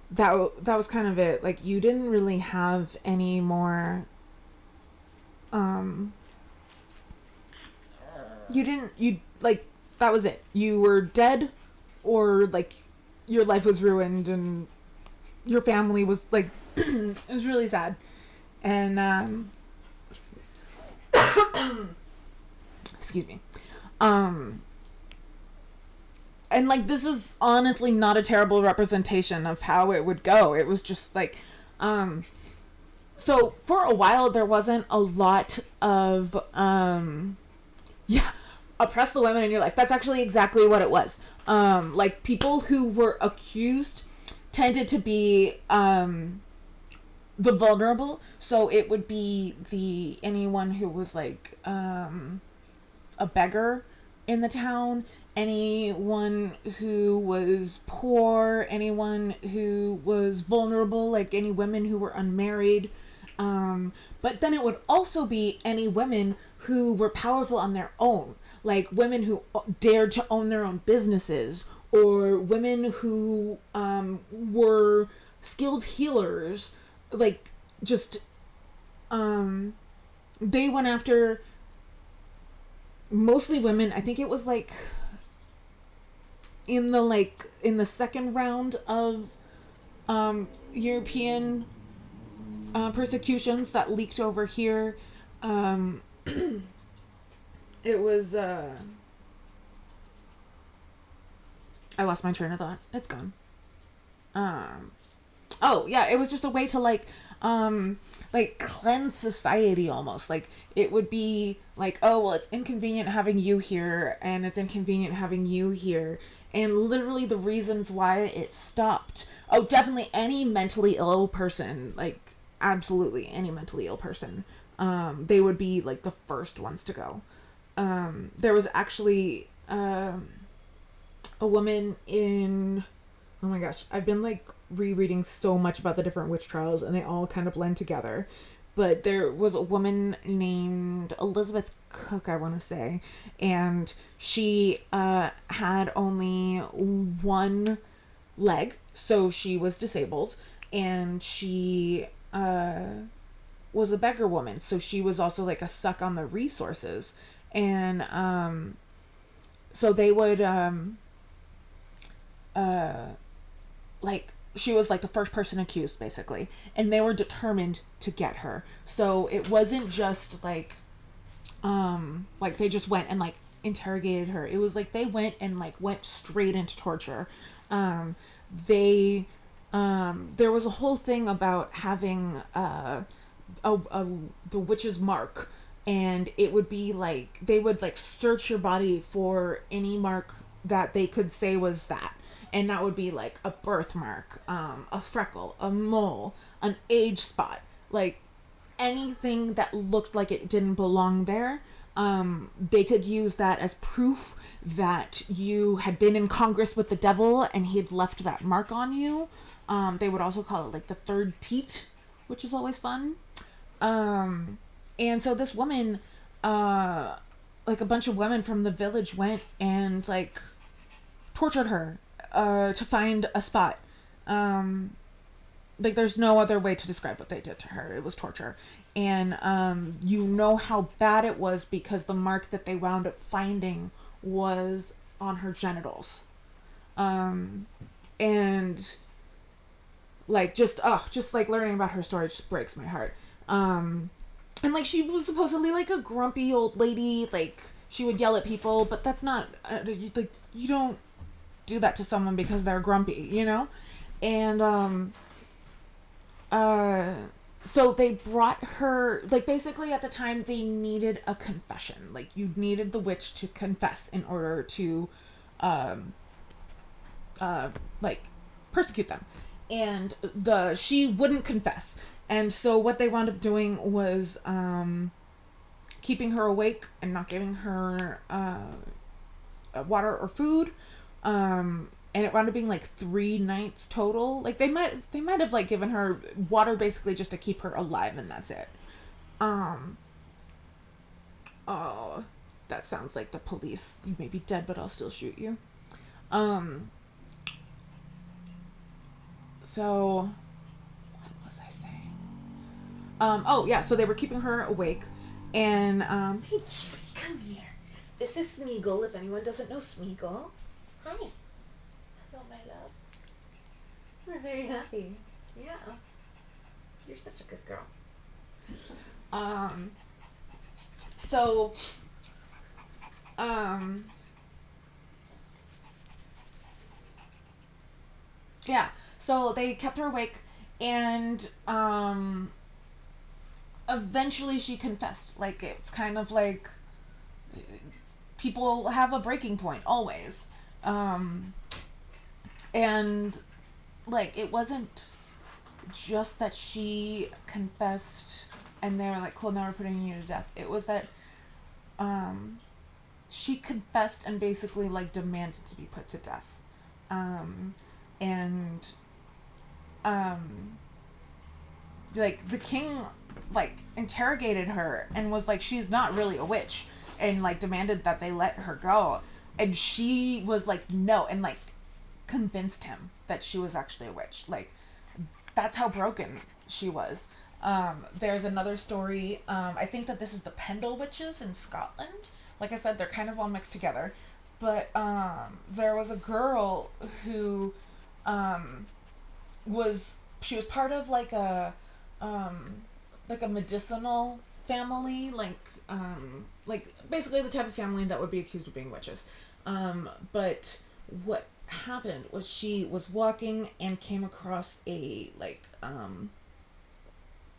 that was kind of it. Like, you didn't really have any more, that was it. You were dead, or like your life was ruined and your family was like it was really sad. And excuse me. And like this is honestly not a terrible representation of how it would go. It was just like so for a while there wasn't a lot of oppress the women in your life. That's actually exactly what it was. Like people who were accused tended to be the vulnerable. So it would be anyone who was like a beggar in the town, anyone who was poor, anyone who was vulnerable, like any women who were unmarried. But then it would also be any women who were powerful on their own, like women who dared to own their own businesses, or women who were skilled healers, like just they went after mostly women. I think it was like in the second round of European persecutions that leaked over here. It was I lost my train of thought. It's gone. Oh yeah, it was just a way to like cleanse society almost. Like it would be like, oh well, it's inconvenient having you here and it's inconvenient having you here, and literally the reasons why it stopped. Oh, definitely any mentally ill person, like absolutely any mentally ill person, they would be like the first ones to go. There was actually a woman in, oh my gosh, I've been like rereading so much about the different witch trials and they all kind of blend together. But there was a woman named Elizabeth Cook, I want to say, and she had only one leg, so she was disabled, and she was a beggar woman, so she was also like a suck on the resources. And so they would like she was like the first person accused basically, and they were determined to get her. So it wasn't just like they just went and like interrogated her. It was like they went straight into torture. There was a whole thing about having the witch's mark, and it would be like they would like search your body for any mark that they could say was that. And that would be like a birthmark, a freckle, a mole, an age spot, like anything that looked like it didn't belong there. They could use that as proof that you had been in Congress with the devil and he had left that mark on you. They would also call it like the third teat, which is always fun. And so this woman, like a bunch of women from the village went and like tortured her to find a spot. Like there's no other way to describe what they did to her. It was torture. And you know how bad it was because the mark that they wound up finding was on her genitals. And like just like learning about her story just breaks my heart. And like she was supposedly like a grumpy old lady, like she would yell at people, but that's not like you don't do that to someone because they're grumpy, you know? And so they brought her, like basically at the time they needed a confession. Like you needed the witch to confess in order to like persecute them. And she wouldn't confess. And so what they wound up doing was keeping her awake and not giving her water or food. And it wound up being like 3 nights total. Like they might have like given her water basically just to keep her alive, and that's it. Oh, that sounds like the police. You may be dead, but I'll still shoot you. So what was I saying? Oh yeah, so they were keeping her awake, and hey, come here. This is Smeagol, if anyone doesn't know Smeagol. Hi. Hello, my love. We're very happy. Yeah. You're such a good girl. So, yeah. So they kept her awake, and, eventually she confessed. Like, it's kind of like people have a breaking point always. And like, it wasn't just that she confessed and they were like, cool, now we're putting you to death. It was that she confessed and basically like demanded to be put to death. And like the king like interrogated her and was like, she's not really a witch, and like demanded that they let her go, and she was like, no, and like convinced him that she was actually a witch. Like, that's how broken she was. There's another story. I think that this is the Pendle witches in Scotland. Like I said, they're kind of all mixed together. But there was a girl who she was part of like a medicinal family, like basically the type of family that would be accused of being witches. But what happened was she was walking and came across a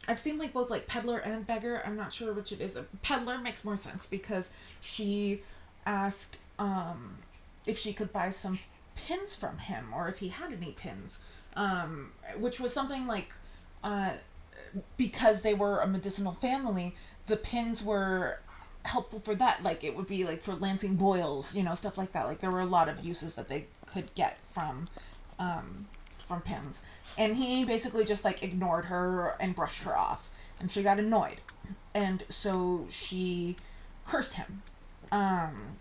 I've seen like both like peddler and beggar. I'm not sure which it is. A peddler makes more sense because she asked if she could buy some pins from him or if he had any pins, which was something like because they were a medicinal family, the pins were helpful for that. Like, it would be like for lancing boils, stuff like that. Like, there were a lot of uses that they could get from pins. And he basically just like ignored her and brushed her off, and she got annoyed, and so she cursed him, and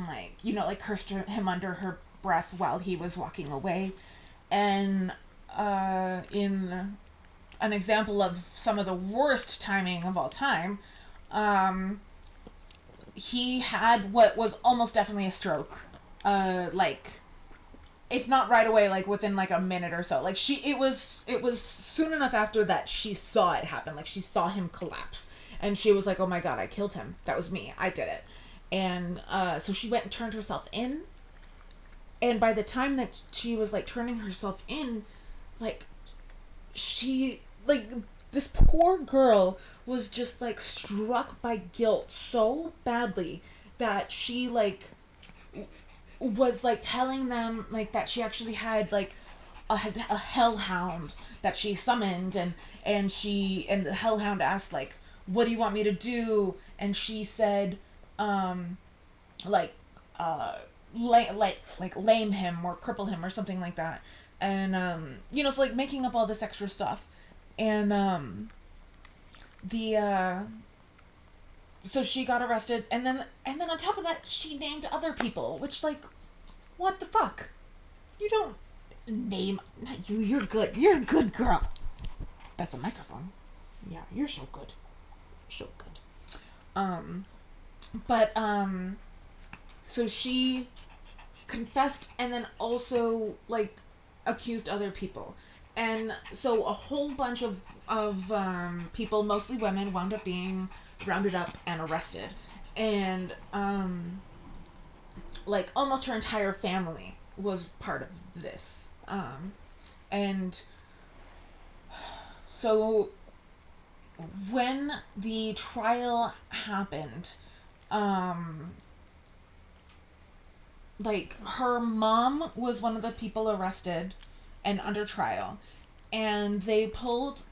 like cursed him under her breath while he was walking away. And in an example of some of the worst timing of all time, he had what was almost definitely a stroke, if not right away, like within like a minute or so. Like, it was soon enough after that she saw it happen. Like, she saw him collapse, and she was like, oh my god, I killed him. That was me. I did it. And so she went and turned herself in. And by the time that she was like turning herself in, like, this poor girl was just like struck by guilt so badly that she like was like telling them like that she actually had like a hellhound that she summoned, and the hellhound asked like, what do you want me to do? And she said like lame him or cripple him or something like that. And so like making up all this extra stuff. And so she got arrested, and then on top of that she named other people, which, like, what the fuck? You don't name, not you, you're good. You're a good girl. That's a microphone. Yeah, you're so good. So good. So she confessed and then also like accused other people. And so a whole bunch of people, mostly women, wound up being rounded up and arrested. And like almost her entire family was part of this. And so when the trial happened, like her mom was one of the people arrested and under trial, and they pulled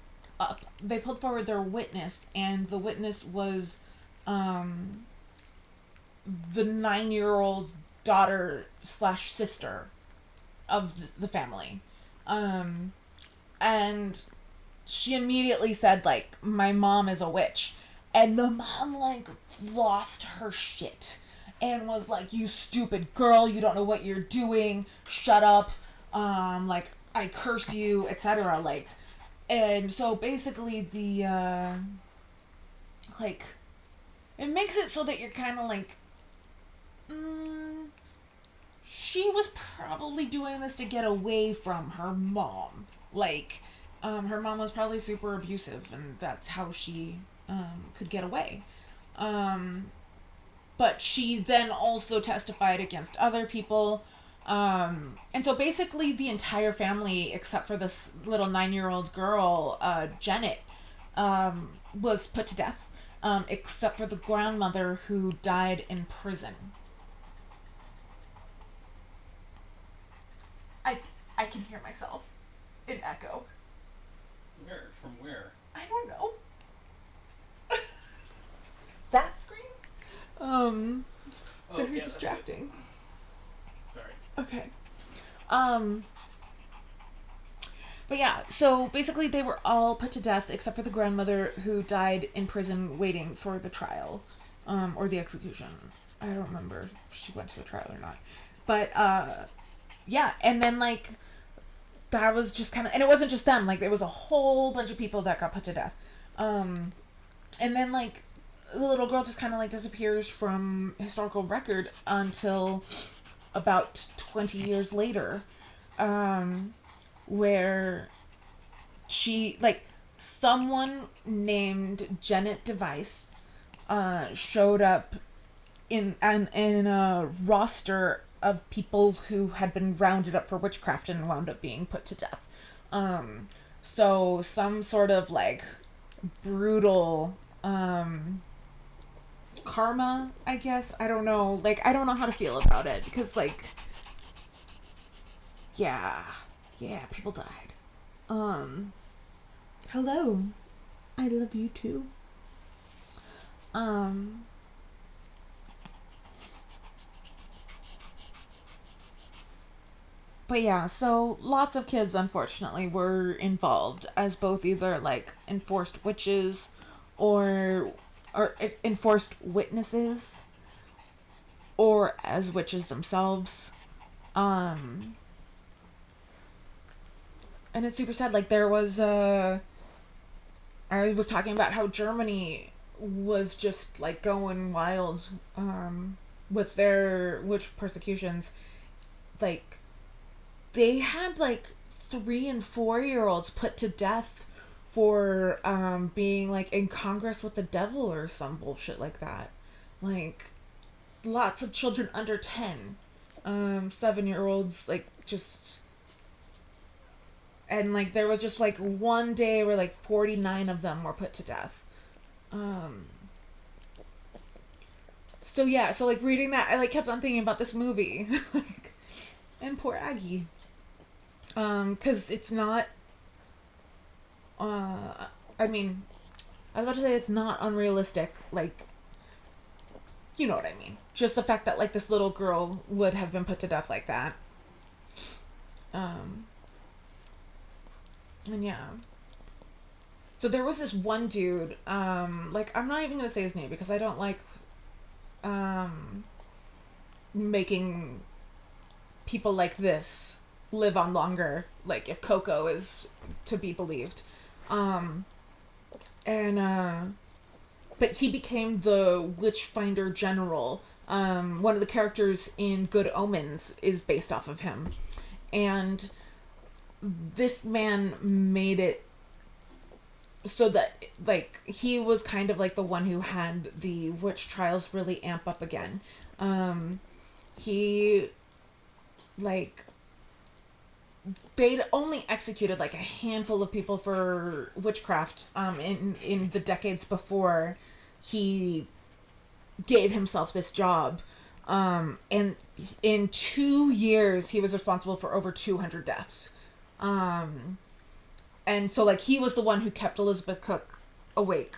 forward their witness, and the witness was the 9-year-old daughter / sister of the family. And she immediately said, like, my mom is a witch. And the mom, like, lost her shit and was like, you stupid girl, you don't know what you're doing, shut up, like, I curse you, etc. Like, and so basically the like, it makes it so that you're kind of like mm, she was probably doing this to get away from her mom. Like, her mom was probably super abusive, and that's how she could get away. But she then also testified against other people. And so basically, the entire family, except for this little 9-year-old girl, Janet, was put to death, except for the grandmother who died in prison. I can hear myself in echo. Where? From where? I don't know. That screen? Very distracting. Sorry. Okay. But yeah, so basically they were all put to death except for the grandmother who died in prison waiting for the trial, or the execution. I don't remember if she went to the trial or not. But, yeah, and then, like, that was just kind of, and it wasn't just them, like, there was a whole bunch of people that got put to death. And then, like, the little girl just kind of, like, disappears from historical record until about 20 years later, where she, like, someone named Janet Device, showed up in a roster of people who had been rounded up for witchcraft and wound up being put to death. So some sort of, like, brutal, karma, I guess. I don't know. Like, I don't know how to feel about it, because, like, yeah, people died. Hello. I love you too. But yeah, so lots of kids, unfortunately, were involved as both either, like, enforced witches or enforced witnesses, or as witches themselves. And it's super sad. Like, there was I was talking about how Germany was just, like, going wild with their witch persecutions. Like, they had, like, 3 and 4-year-olds put to death for being, like, in Congress with the devil or some bullshit like that. Like, lots of children under 10, 7-year-olds, like, just, and, like, there was just, like, one day where, like, 49 of them were put to death. So yeah, so, like, reading that, I, like, kept on thinking about this movie. Like, and poor Aggie. 'Cause it's not, I mean, I was about to say it's not unrealistic, like, you know what I mean. Just the fact that, like, this little girl would have been put to death like that. And yeah. So there was this one dude, like, I'm not even gonna say his name because I don't like, making people like this live on longer, like, if Coco is to be believed. But he became the Witchfinder General. One of the characters in Good Omens is based off of him. And this man made it so that, like, he was kind of like the one who had the witch trials really amp up again. He, like, they'd only executed, like, a handful of people for witchcraft in the decades before he gave himself this job. And in 2 years, he was responsible for over 200 deaths. And so, like, he was the one who kept Elizabeth Cook awake.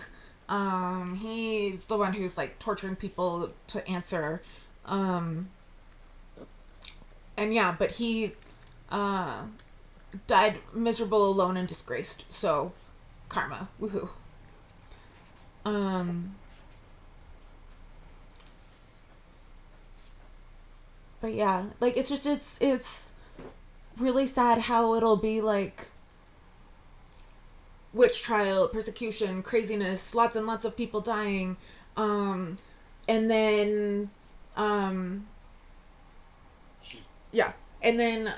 He's the one who's, like, torturing people to answer. And yeah, but he died miserable, alone, and disgraced. So, karma. Woohoo. But yeah, like, it's just, it's really sad how it'll be, like, witch trial, persecution, craziness, lots and lots of people dying, and then, Um, She, yeah. And then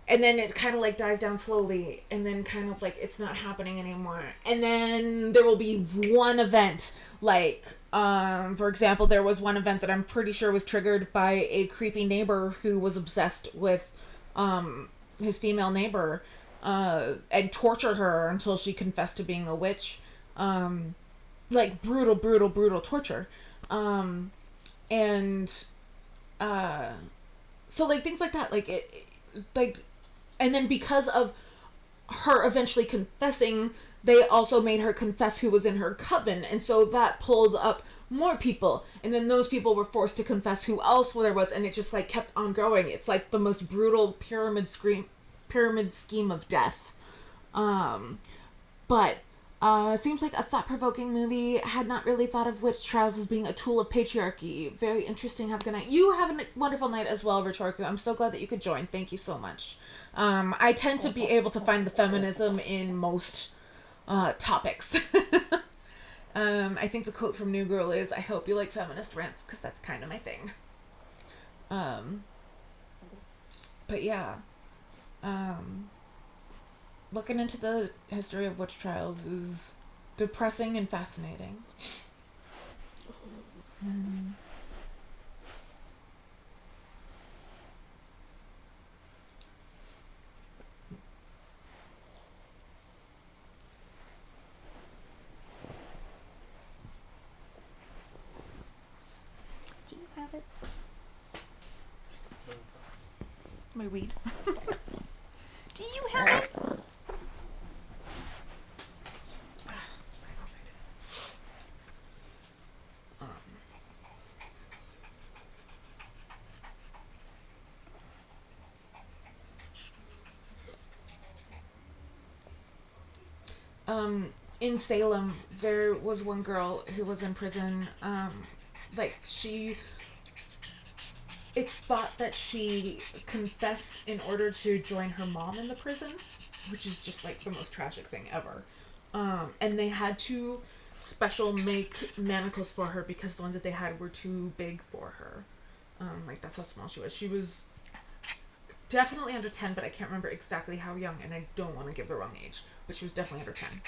it kind of like dies down slowly, and then kind of like it's not happening anymore. And then there will be one event, like for example, there was one event that I'm pretty sure was triggered by a creepy neighbor who was obsessed with his female neighbor, and tortured her until she confessed to being a witch. Like brutal, brutal, brutal torture. And so like things like that, like like, and then because of her eventually confessing, they also made her confess who was in her coven, and so that pulled up more people, and then those people were forced to confess who else there was, and it just like kept on growing. It's like the most brutal pyramid scheme of death. But seems like a thought-provoking movie. Had not really thought of witch trials as being a tool of patriarchy. Very interesting. Have a good night. You have a wonderful night as well, Rhetorica. I'm so glad that you could join. Thank you so much. I tend to be able to find the feminism in most topics. I think the quote from New Girl is, "I hope you like feminist rants," because that's kind of my thing. But yeah. Looking into the history of witch trials is depressing and fascinating. Do you have it? My weed. Do you have it? In Salem, there was one girl who was in prison. Like it's thought that she confessed in order to join her mom in the prison, which is just like the most tragic thing ever. And they had to special make manacles for her because the ones that they had were too big for her. Like that's how small she was. She was definitely under 10, but I can't remember exactly how young, and I don't want to give the wrong age, but she was definitely under 10.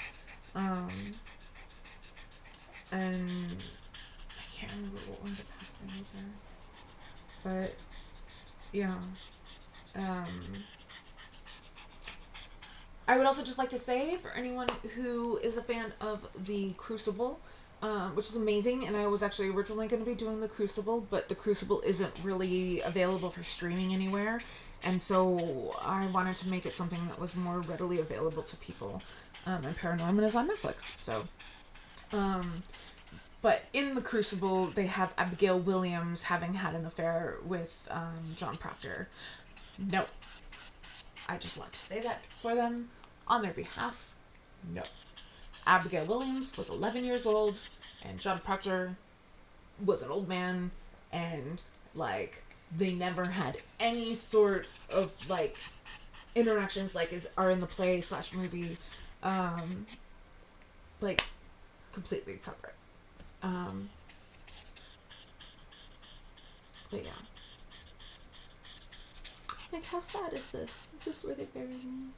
And I can't remember what ended up happening with her. But yeah. I would also just like to say, for anyone who is a fan of the Crucible, which is amazing, and I was actually originally going to be doing the Crucible, but the Crucible isn't really available for streaming anywhere, and so I wanted to make it something that was more readily available to people, and ParaNorman is on Netflix, so, but in the Crucible, they have Abigail Williams having had an affair with John Proctor. No. I just want to say that for them, on their behalf. No. Abigail Williams was 11 years old, and John Proctor was an old man, and, like, they never had any sort of, like, interactions like are in the play / movie, like, completely separate. But yeah. Like, how sad is this? Is this where they buried me?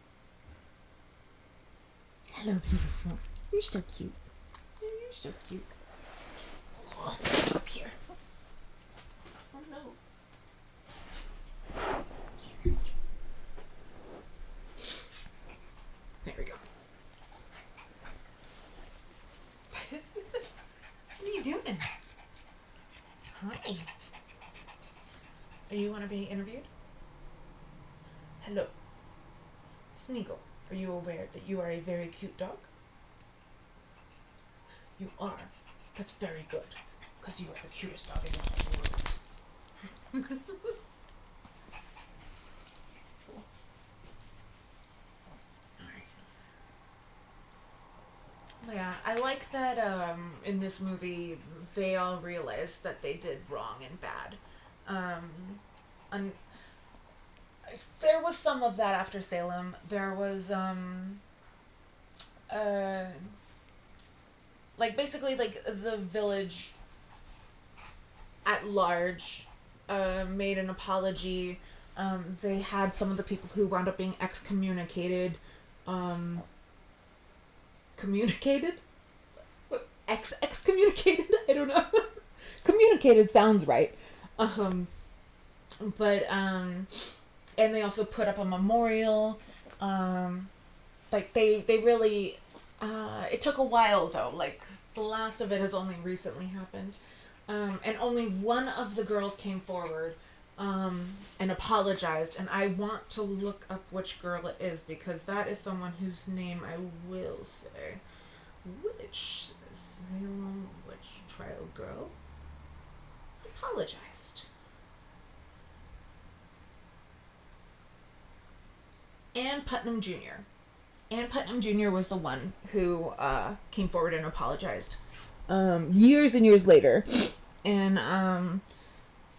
Hello, beautiful. You're so cute. You're so cute. Oh, up here. Oh no. There we go. What are you doing? Hi. You want to be interviewed? Hello. Smeagol, are you aware that you are a very cute dog? You are. That's very good, because you are the cutest dog in the whole world. Yeah, I like that in this movie they all realized that they did wrong and bad. And there was some of that after Salem. There was like basically like the village at large made an apology. They had some of the people who wound up being excommunicated. Communicated? Excommunicated? I don't know. Communicated sounds right. And they also put up a memorial. Like they really, it took a while though. Like the last of it has only recently happened. And only one of the girls came forward, and apologized. And I want to look up which girl it is, because that is someone whose name I will say. Which Salem witch trial girl apologized? Ann Putnam Jr. Ann Putnam Jr. was the one who came forward and apologized years and years later. And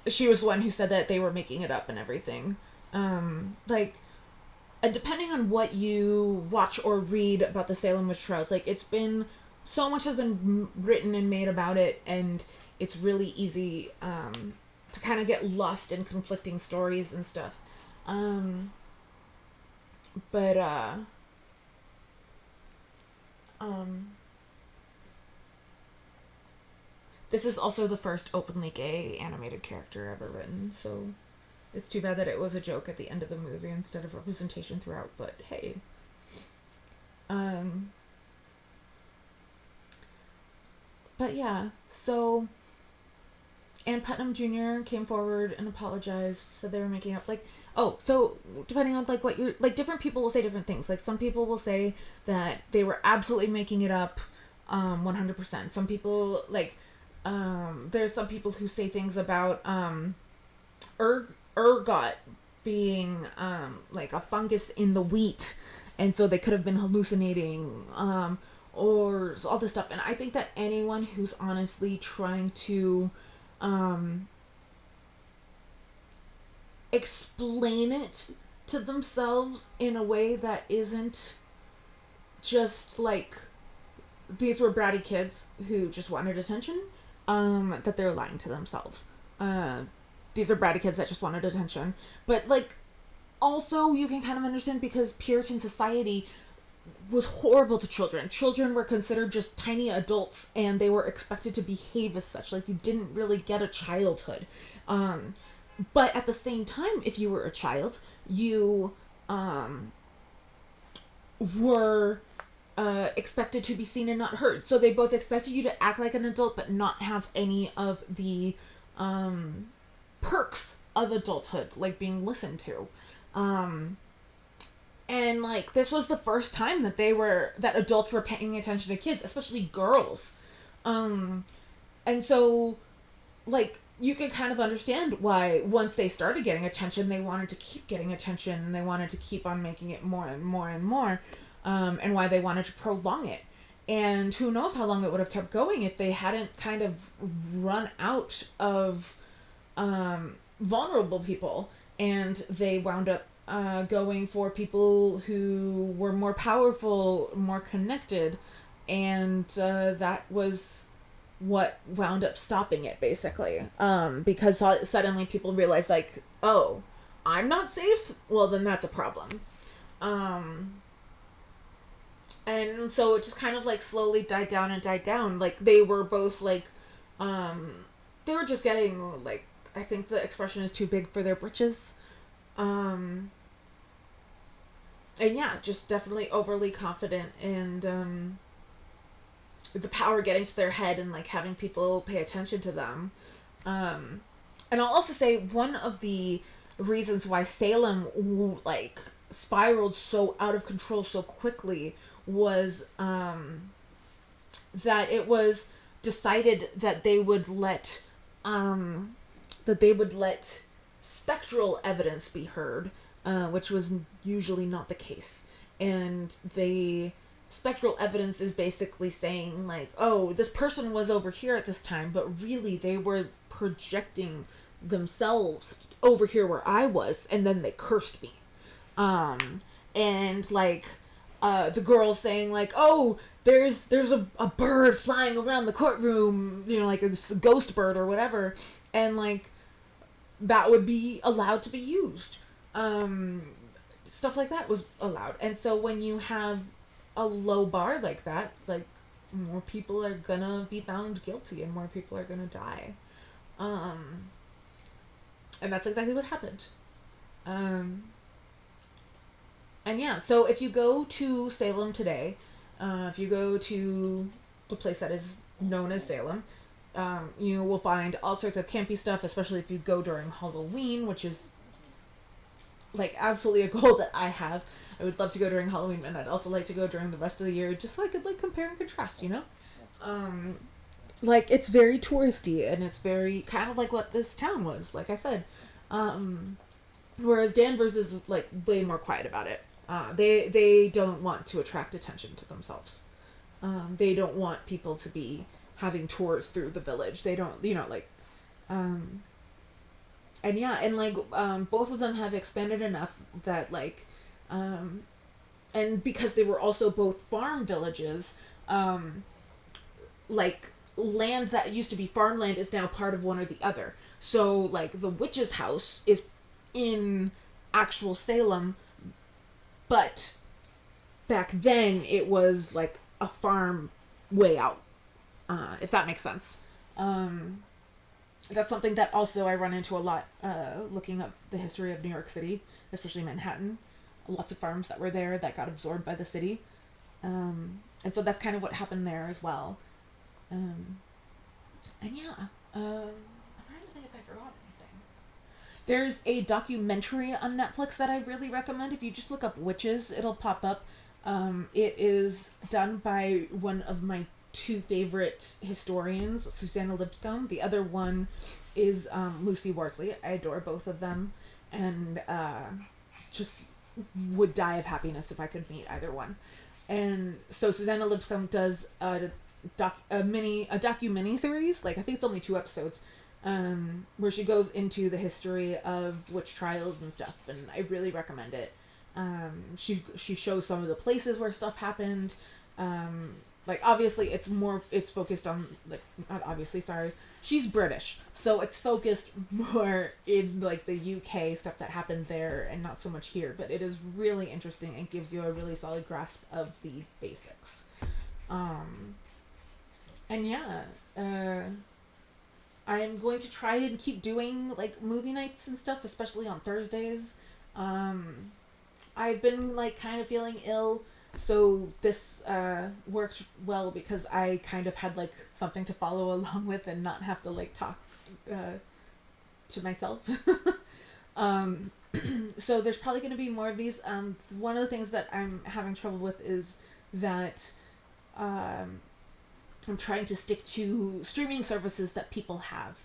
she was the one who said that they were making it up and everything. Like, depending on what you watch or read about the Salem witch trials, like, it's been, so much has been written and made about it, and it's really easy to kind of get lost in conflicting stories and stuff. This is also the first openly gay animated character ever written, so it's too bad that it was a joke at the end of the movie instead of representation throughout, but hey. But yeah, so Ann Putnam Jr. came forward and apologized, said they were making up, like, so depending on, like, what you're, like, different people will say different things. Like, some people will say that they were absolutely making it up, 100%. Some people, like, there's some people who say things about, ergot being, like, a fungus in the wheat, and so they could have been hallucinating, or all this stuff. And I think that anyone who's honestly trying to, explain it to themselves in a way that isn't just like, these were bratty kids who just wanted attention, that they're lying to themselves. These are bratty kids that just wanted attention. But, like, also you can kind of understand, because Puritan society was horrible to children. Children were considered just tiny adults, and they were expected to behave as such. Like, you didn't really get a childhood. But at the same time, if you were a child, you were expected to be seen and not heard. So they both expected you to act like an adult, but not have any of the perks of adulthood, like being listened to. And, like, this was the first time that adults were paying attention to kids, especially girls. And so, like, you can kind of understand why, once they started getting attention, they wanted to keep getting attention, and they wanted to keep on making it more and more and more, and why they wanted to prolong it. And who knows how long it would have kept going if they hadn't kind of run out of vulnerable people, and they wound up going for people who were more powerful, more connected, and that was what wound up stopping it, basically. Because suddenly people realized, like, oh, I'm not safe? Well, then that's a problem. And so it just kind of, like, slowly died down and died down. Like, they were both, like, they were just getting, like, I think the expression is too big for their britches. And yeah, just definitely overly confident, and the power getting to their head, and, like, having people pay attention to them. And I'll also say one of the reasons why Salem, like, spiraled so out of control so quickly was that it was decided that they would let spectral evidence be heard, which was usually not the case. And spectral evidence is basically saying, like, oh, this person was over here at this time, but really they were projecting themselves over here where I was, and then they cursed me. And, like, the girl saying, like, oh, there's a bird flying around the courtroom, like a ghost bird or whatever, and like that would be allowed to be used. Stuff like that was allowed. And so when you have a low bar like that, like more people are gonna be found guilty and more people are gonna die. And that's exactly what happened. And yeah, so if you go to Salem today, if you go to the place that is known as Salem, you will find all sorts of campy stuff, especially if you go during Halloween, which is like absolutely a goal that I have. I would love to go during Halloween, and I'd also like to go during the rest of the year, just so I could like compare and contrast, like it's very touristy, and it's very kind of like what this town was, like I said. Whereas Danvers is like way more quiet about it. They don't want to attract attention to themselves. They don't want people to be having tours through the village. They don't, and yeah, and like, both of them have expanded enough that like, and because they were also both farm villages, like land that used to be farmland is now part of one or the other. So like the witch's house is in actual Salem, but back then it was like a farm way out, if that makes sense. That's something that also I run into a lot, looking up the history of New York City, especially Manhattan. Lots of farms that were there that got absorbed by the city. And so that's kind of what happened there as well. And yeah, I'm trying to think if I forgot anything. There's a documentary on Netflix that I really recommend. If you just look up witches, it'll pop up. It is done by one of my two favorite historians, Susanna Lipscomb. The other one is Lucy Worsley. I adore both of them, and just would die of happiness if I could meet either one. And so Susanna Lipscomb does a docu-mini series, like I think it's only 2 episodes, where she goes into the history of witch trials and stuff, and I really recommend it. She shows some of the places where stuff happened. Like obviously it's focused on, like, not obviously, sorry, she's British, so it's focused more in like the UK stuff that happened there and not so much here, but it is really interesting and gives you a really solid grasp of the basics. And yeah, I'm going to try and keep doing like movie nights and stuff, especially on Thursdays. I've been like kind of feeling ill, so this worked well because I kind of had like something to follow along with and not have to like talk to myself. So there's probably going to be more of these. One of the things that I'm having trouble with is that I'm trying to stick to streaming services that people have.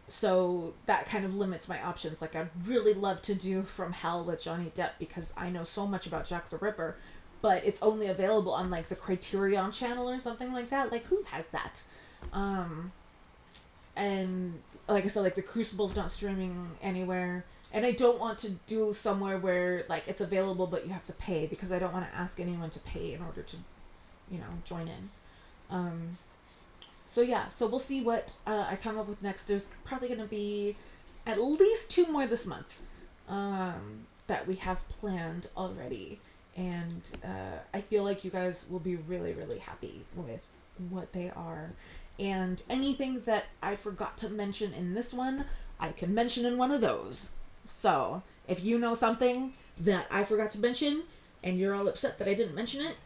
So that kind of limits my options. Like, I'd really love to do From Hell with Johnny Depp because I know so much about Jack the Ripper, but it's only available on like the Criterion channel or something like that. Like, who has that? And like I said, like the Crucible's not streaming anywhere, and I don't want to do somewhere where like it's available but you have to pay, because I don't want to ask anyone to pay in order to, join in. So yeah, so we'll see what I come up with next. There's probably going to be at least 2 more this month that we have planned already. And I feel like you guys will be really, really happy with what they are. And anything that I forgot to mention in this one, I can mention in one of those. So if you know something that I forgot to mention and you're all upset that I didn't mention it,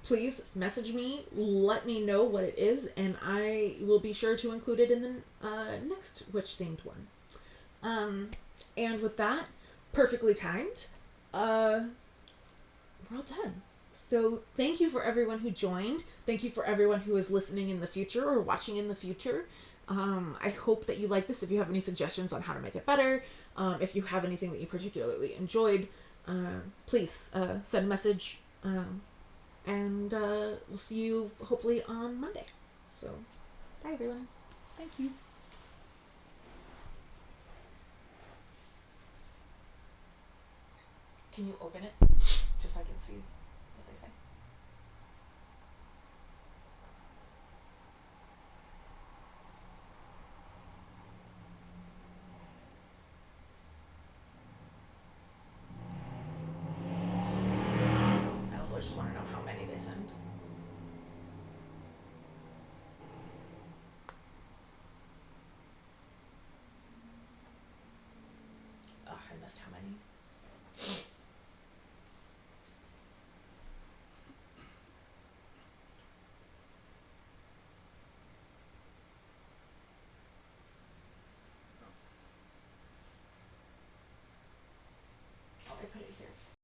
please message me, let me know what it is, and I will be sure to include it in the next witch-themed one. And with that, perfectly timed, we're all done. So thank you for everyone who joined. Thank you for everyone who is listening in the future or watching in the future. I hope that you like this. If you have any suggestions on how to make it better, if you have anything that you particularly enjoyed, please send a message. And we'll see you hopefully on Monday. So, bye everyone. Thank you. Can you open it? Just so I can see what they say.